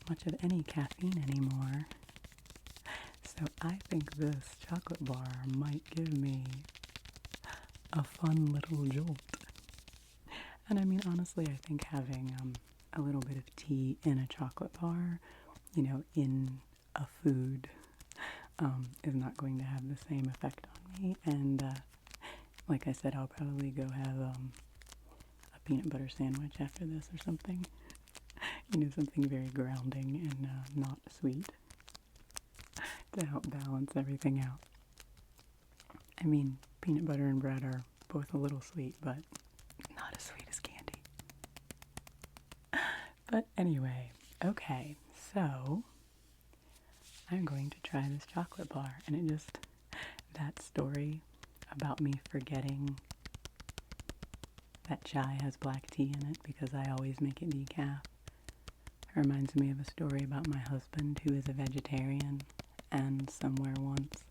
much of any caffeine anymore. So I think this chocolate bar might give me a fun little jolt. And I mean, honestly, I think having a little bit of tea in a chocolate bar, in a food, is not going to have the same effect on me. And like I said, I'll probably go have a peanut butter sandwich after this or something. Something very grounding and not sweet to help balance everything out. I mean, peanut butter and bread are both a little sweet, but not as sweet as candy. But anyway, okay, so I'm going to try this chocolate bar, and that story about me forgetting that chai has black tea in it because I always make it decaf reminds me of a story about my husband who is a vegetarian and somewhere once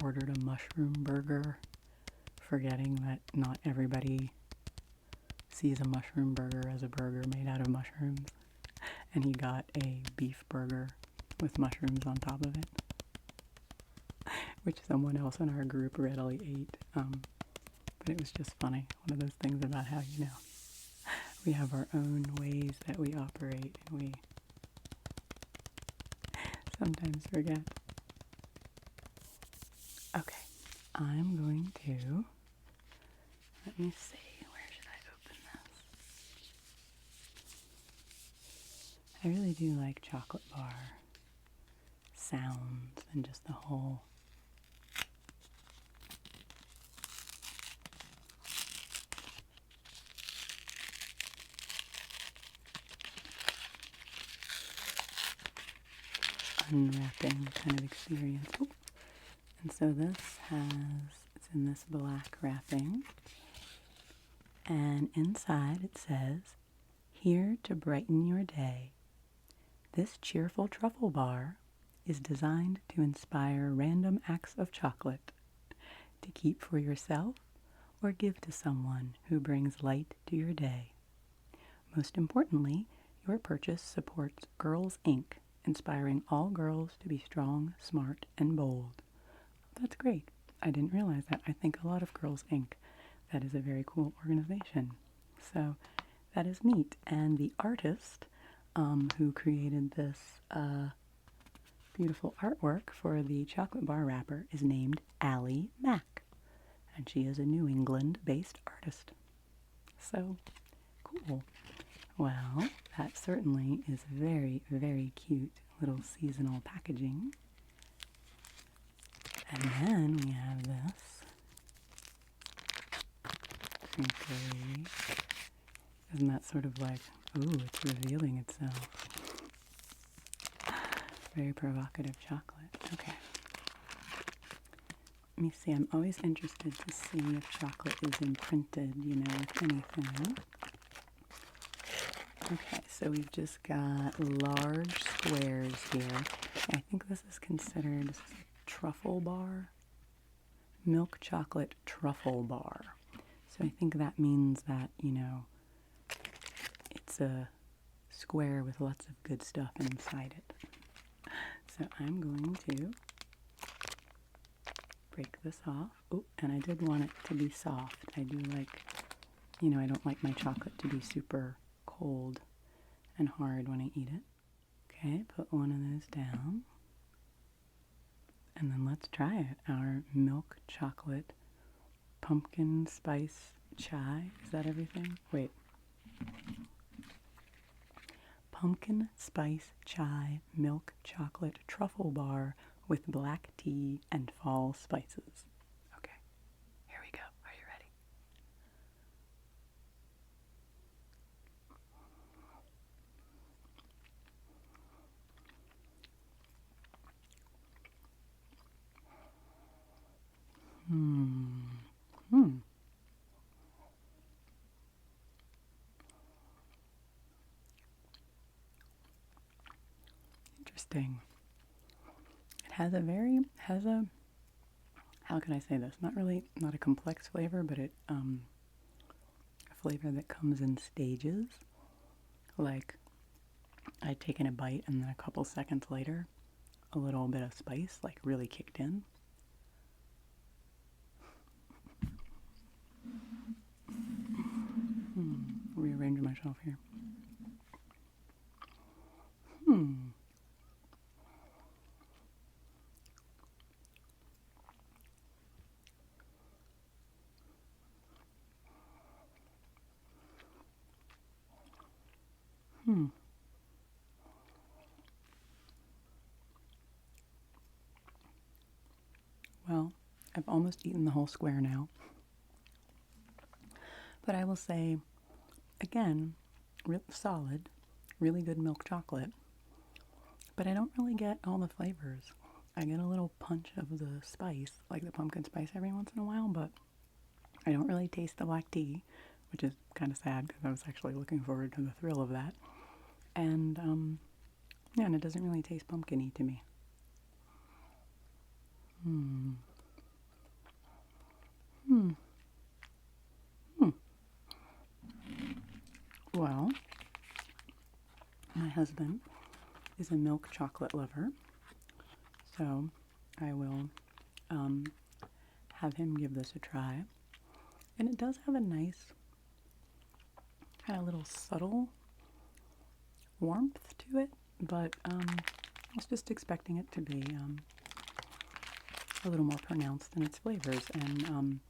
ordered a mushroom burger, forgetting that not everybody sees a mushroom burger as a burger made out of mushrooms, and he got a beef burger with mushrooms on top of it, which someone else in our group readily ate, but it was just funny, one of those things about how, we have our own ways that we operate, and we sometimes forget. Okay, I'm going to, let me see, where should I open this? I really do like chocolate bar sounds and just the whole unwrapping kind of experience. Ooh. And so it's in this black wrapping, and inside it says, "Here to brighten your day. This cheerful truffle bar is designed to inspire random acts of chocolate to keep for yourself or give to someone who brings light to your day. Most importantly, your purchase supports Girls Inc., inspiring all girls to be strong, smart, and bold." That's great. I didn't realize that. I think a lot of Girls Inc. That is a very cool organization. So that is neat. And the artist who created this beautiful artwork for the chocolate bar wrapper is named Allie Mack. And she is a New England-based artist. So, cool. Well, that certainly is very, very cute little seasonal packaging. And then we have this crinkly. Isn't that sort of like, ooh, it's revealing itself. Very provocative chocolate. Okay. Let me see. I'm always interested to see if chocolate is imprinted, with anything. Okay, so we've just got large squares here. I think this is considered truffle bar. Milk chocolate truffle bar. So I think that means that, you know, it's a square with lots of good stuff inside it. So I'm going to break this off. Oh, and I did want it to be soft. I do like, you know, I don't like my chocolate to be super cold and hard when I eat it. Okay, put one of those down. And then let's try it. Our milk chocolate pumpkin spice chai. Is that everything? Wait. Pumpkin spice chai milk chocolate truffle bar with black tea and fall spices. Okay, here we go. Are you ready? Interesting. It has a, how can I say this? Not a complex flavor, but a flavor that comes in stages. Like, I'd taken a bite and then a couple seconds later, a little bit of spice, like, really kicked in. Rearrange myself here. Well, I've almost eaten the whole square now. But I will say, again, solid, really good milk chocolate. But I don't really get all the flavors. I get a little punch of the spice, like the pumpkin spice every once in a while, but I don't really taste the black tea, which is kind of sad because I was actually looking forward to the thrill of that. And, yeah, and it doesn't really taste pumpkin-y to me. Well, my husband is a milk chocolate lover, so I will have him give this a try. And it does have a nice, kind of little subtle warmth to it, but I was just expecting it to be a little more pronounced in its flavors, and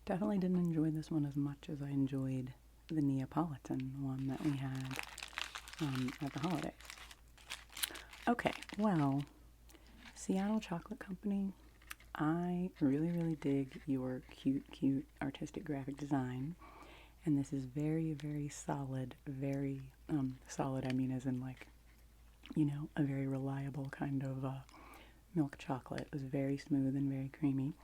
definitely didn't enjoy this one as much as I enjoyed the Neapolitan one that we had at the holidays. Okay, well, Seattle Chocolate Company, I really, really dig your cute artistic graphic design. And this is very, very solid, very solid, I mean as in like, you know, a very reliable kind of milk chocolate. It was very smooth and very creamy.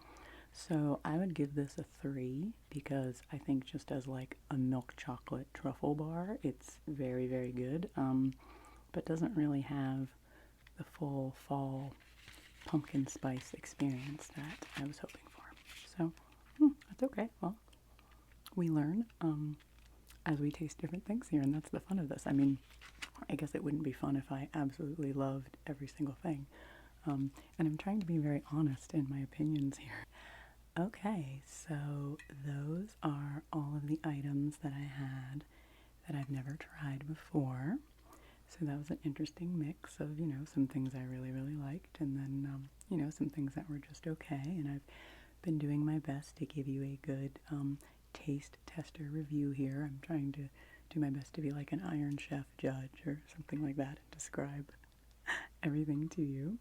So I would give this a 3 because I think just as like a milk chocolate truffle bar, it's very, very good, but doesn't really have the full fall pumpkin spice experience that I was hoping for. So that's okay. Well, we learn as we taste different things here, and that's the fun of this. I mean, I guess it wouldn't be fun if I absolutely loved every single thing. And I'm trying to be very honest in my opinions here. Okay, so those are all of the items that I had that I've never tried before. So that was an interesting mix of, you know, some things I really, really liked, and then, you know, some things that were just okay. And I've been doing my best to give you a good taste tester review here. I'm trying to do my best to be like an Iron Chef judge or something like that and describe everything to you.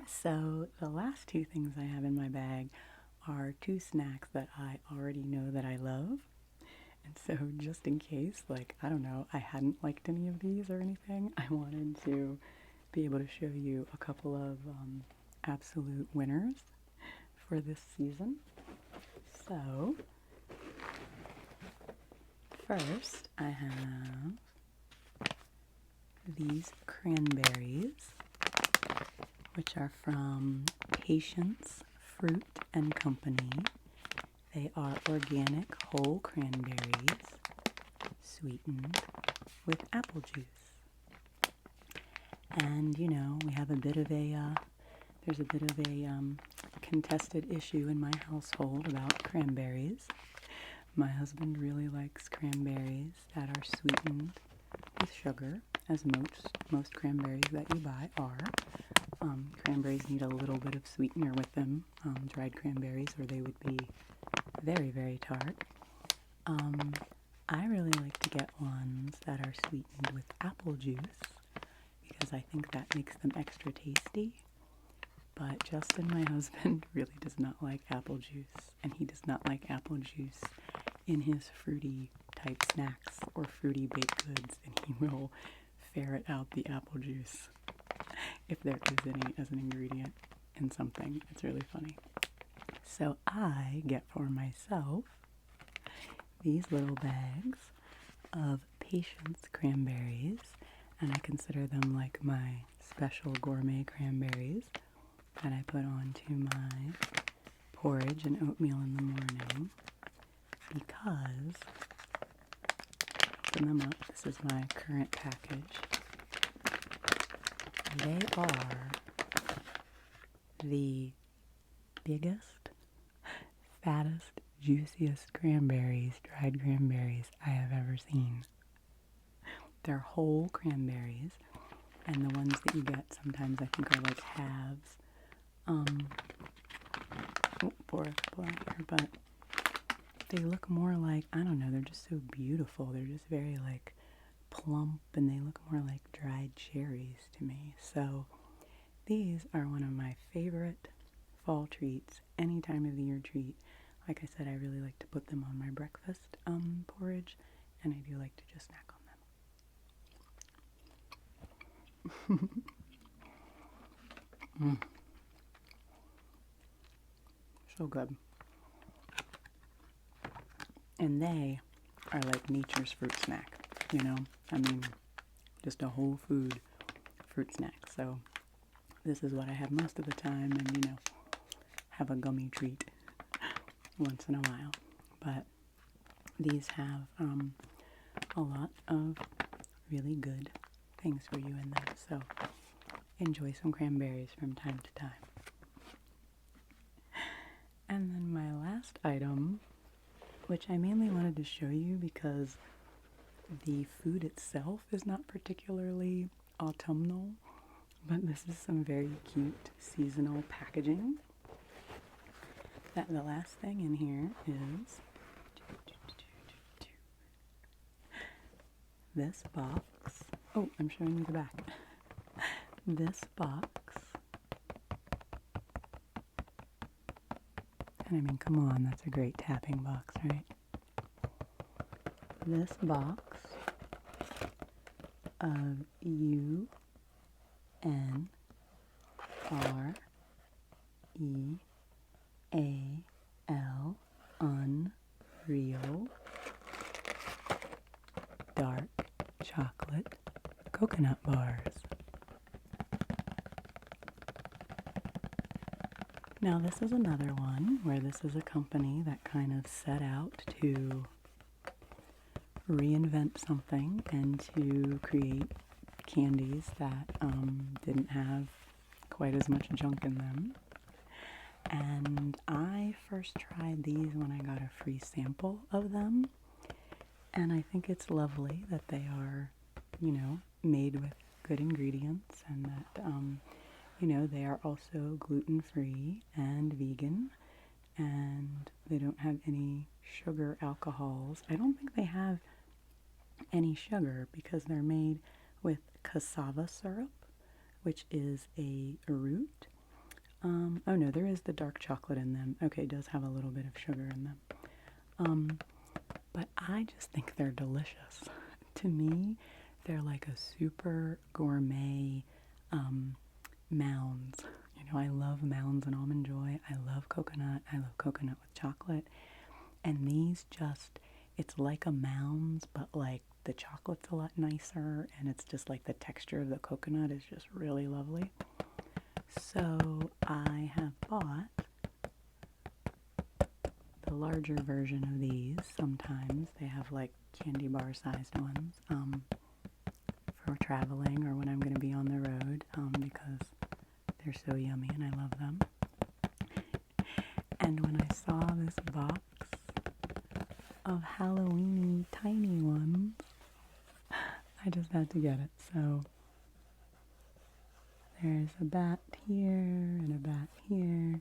So the last two things I have in my bag are two snacks that I already know that I love. And so just in case, like, I don't know, I hadn't liked any of these or anything, I wanted to be able to show you a couple of absolute winners for this season. So, first I have these cranberries, which are from Patience Fruit and Company. They are organic whole cranberries sweetened with apple juice. And, you know, we have a bit of a, there's a bit of a contested issue in my household about cranberries. My husband really likes cranberries that are sweetened with sugar, as most cranberries that you buy are. Cranberries need a little bit of sweetener with them, dried cranberries, or they would be very, very tart. I really like to get ones that are sweetened with apple juice because I think that makes them extra tasty. But Justin, my husband, really does not like apple juice, and he does not like apple juice in his fruity type snacks or fruity baked goods, and he will ferret out the apple juice if there is any as an ingredient in something. It's really funny. So I get for myself these little bags of Patience cranberries, and I consider them like my special gourmet cranberries that I put onto my porridge and oatmeal in the morning because, open them up, this is my current package. They are the biggest, fattest, juiciest cranberries, dried cranberries I have ever seen. They're whole cranberries, and the ones that you get sometimes I think are like halves. Pour a couple out here, but they look more like, I don't know, they're just so beautiful. They're just very like plump, and they look more like dried cherries to me. So these are one of my favorite fall treats, any time of the year treat. Like I said, I really like to put them on my breakfast porridge, and I do like to just snack on them. So good. And they are like nature's fruit snack, you know? I mean, just a whole food fruit snack. So this is what I have most of the time, and, you know, have a gummy treat once in a while. But these have a lot of really good things for you in them. So enjoy some cranberries from time to time. And then my last item, which I mainly wanted to show you because the food itself is not particularly autumnal, but this is some very cute seasonal packaging. The last thing in here is this box. Oh, I'm showing you the back. This box. And I mean, come on, that's a great tapping box, right? This box of UNREAL, Unreal, dark chocolate coconut bars. Now this is another one where this is a company that kind of set out to reinvent something and to create candies that didn't have quite as much junk in them. And I first tried these when I got a free sample of them, and I think it's lovely that they are, you know, made with good ingredients, and that you know, they are also gluten-free and vegan, and they don't have any sugar alcohols. I don't think they have any sugar because they're made with cassava syrup, which is a root. Oh no, there is the dark chocolate in them. Okay, it does have a little bit of sugar in them. But I just think they're delicious. To me, they're like a super gourmet Mounds. You know, I love Mounds and Almond Joy. I love coconut. I love coconut with chocolate. And these just It's like a Mounds, but like the chocolate's a lot nicer, and it's just like the texture of the coconut is just really lovely. So I have bought the larger version of these. Sometimes they have like candy bar sized ones for traveling or when I'm going to be on the road because they're so yummy and I love them. And when I saw this box of Halloween tiny ones, I just had to get it. So there's a bat here and a bat here,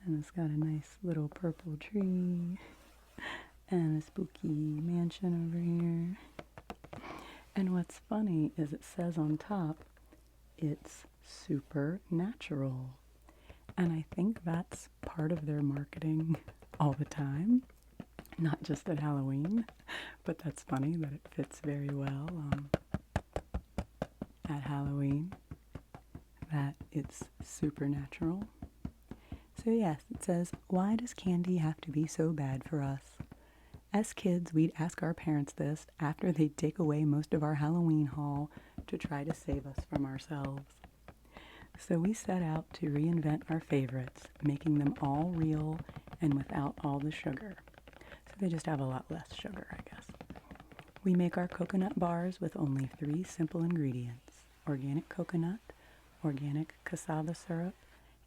and it's got a nice little purple tree and a spooky mansion over here. And what's funny is it says on top, it's supernatural. And I think that's part of their marketing all the time, not just at Halloween, but that's funny that it fits very well at Halloween, that it's supernatural. So yes, it says, why does candy have to be so bad for us? As kids, we'd ask our parents this after they'd take away most of our Halloween haul to try to save us from ourselves. So we set out to reinvent our favorites, making them all real and without all the sugar. So they just have a lot less sugar, I guess. We make our coconut bars with only 3 simple ingredients: organic coconut, organic cassava syrup,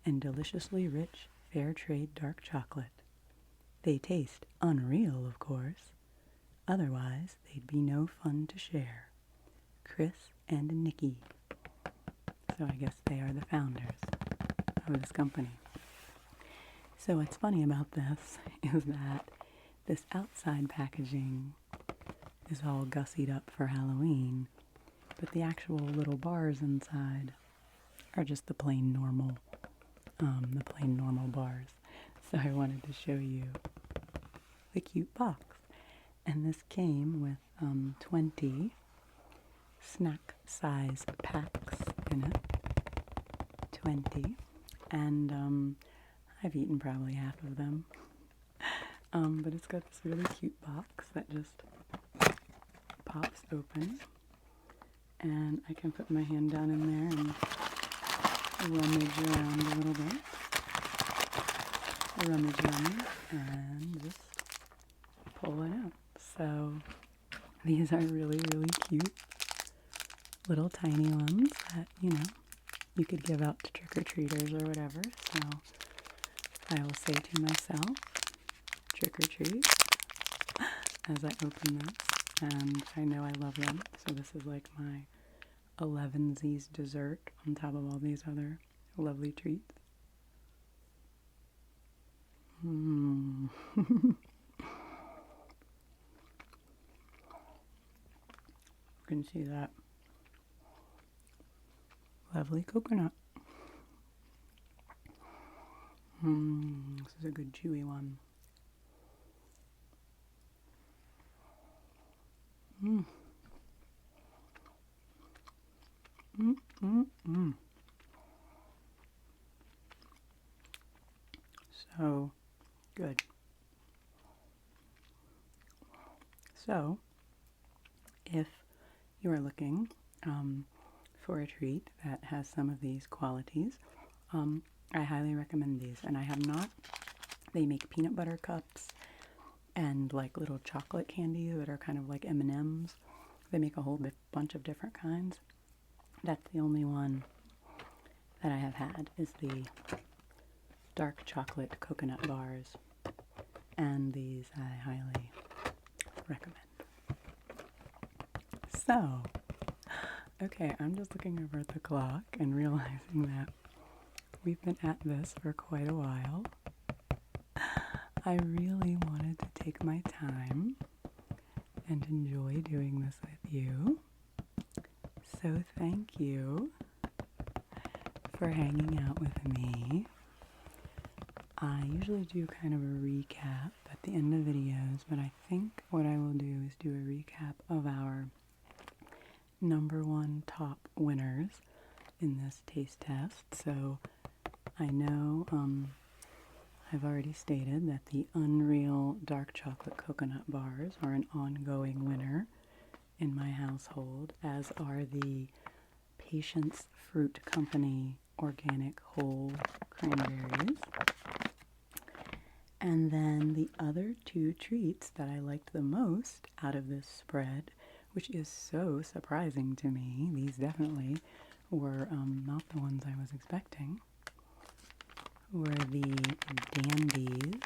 and deliciously rich fair trade dark chocolate. They taste unreal, of course. Otherwise, they'd be no fun to share. Chris and Nikki. So I guess they are the founders of this company. So what's funny about this is that this outside packaging is all gussied up for Halloween, but the actual little bars inside are just the plain normal bars. So I wanted to show you the cute box. And this came with 20 snack size packs in it. 20. And I've eaten probably half of them. But it's got this really cute box that just pops open. And I can put my hand down in there and rummage around a little bit. Rummage around and just pull it out. So these are really, really cute little tiny ones that, you could give out to trick-or-treaters or whatever. So I will say to myself, trick or treat, as I open this. And I know I love them. So this is like my 11sies dessert on top of all these other lovely treats. You can see that lovely coconut. This is a good chewy one. So good. So, if you are looking for a treat that has some of these qualities, I highly recommend these. And I have not. They make peanut butter cups and like little chocolate candies that are kind of like M&Ms. They make a whole bunch of different kinds. That's the only one that I have had is the dark chocolate coconut bars. And these I highly recommend. So, okay, I'm just looking over at the clock and realizing that we've been at this for quite a while. I really wanted to take my time and enjoy doing this with you. So thank you for hanging out with me. I usually do kind of a recap at the end of videos, but I think what I will do is do a recap of our #1 top winners in this taste test. So I know I've already stated that the Unreal caramel dark chocolate coconut bars are an ongoing winner in my household, as are the Patience Fruit Company organic whole cranberries. And then the other two treats that I liked the most out of this spread, which is so surprising to me, these definitely were not the ones I was expecting, were the Dandies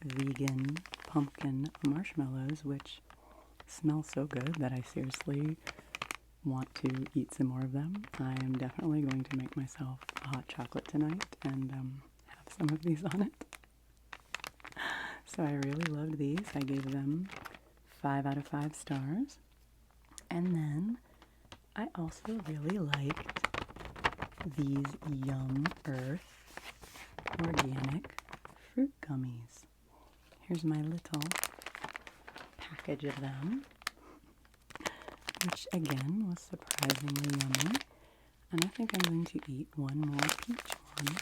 vegan pumpkin marshmallows, which smell so good that I seriously want to eat some more of them. I am definitely going to make myself a hot chocolate tonight and have some of these on it. So I really loved these. I gave them 5 out of 5 stars. And then I also really liked these Yum Earth organic fruit gummies. Here's my little package of them, which again was surprisingly yummy. And I think I'm going to eat one more peach one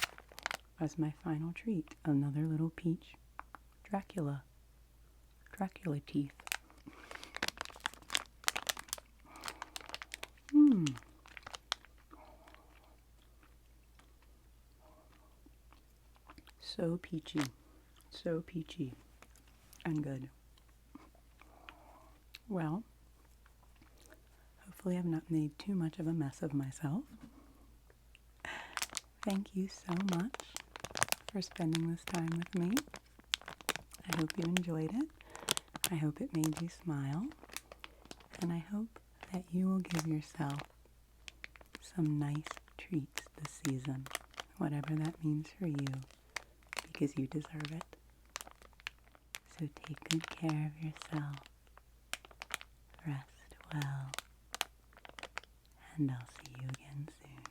as my final treat. Another little peach Dracula teeth. So peachy and good. Well, hopefully I've not made too much of a mess of myself. Thank you so much for spending this time with me. I hope you enjoyed it. I hope it made you smile. And I hope that you will give yourself some nice treats this season, whatever that means for you, because you deserve it. So take good care of yourself. Rest well. And I'll see you again soon.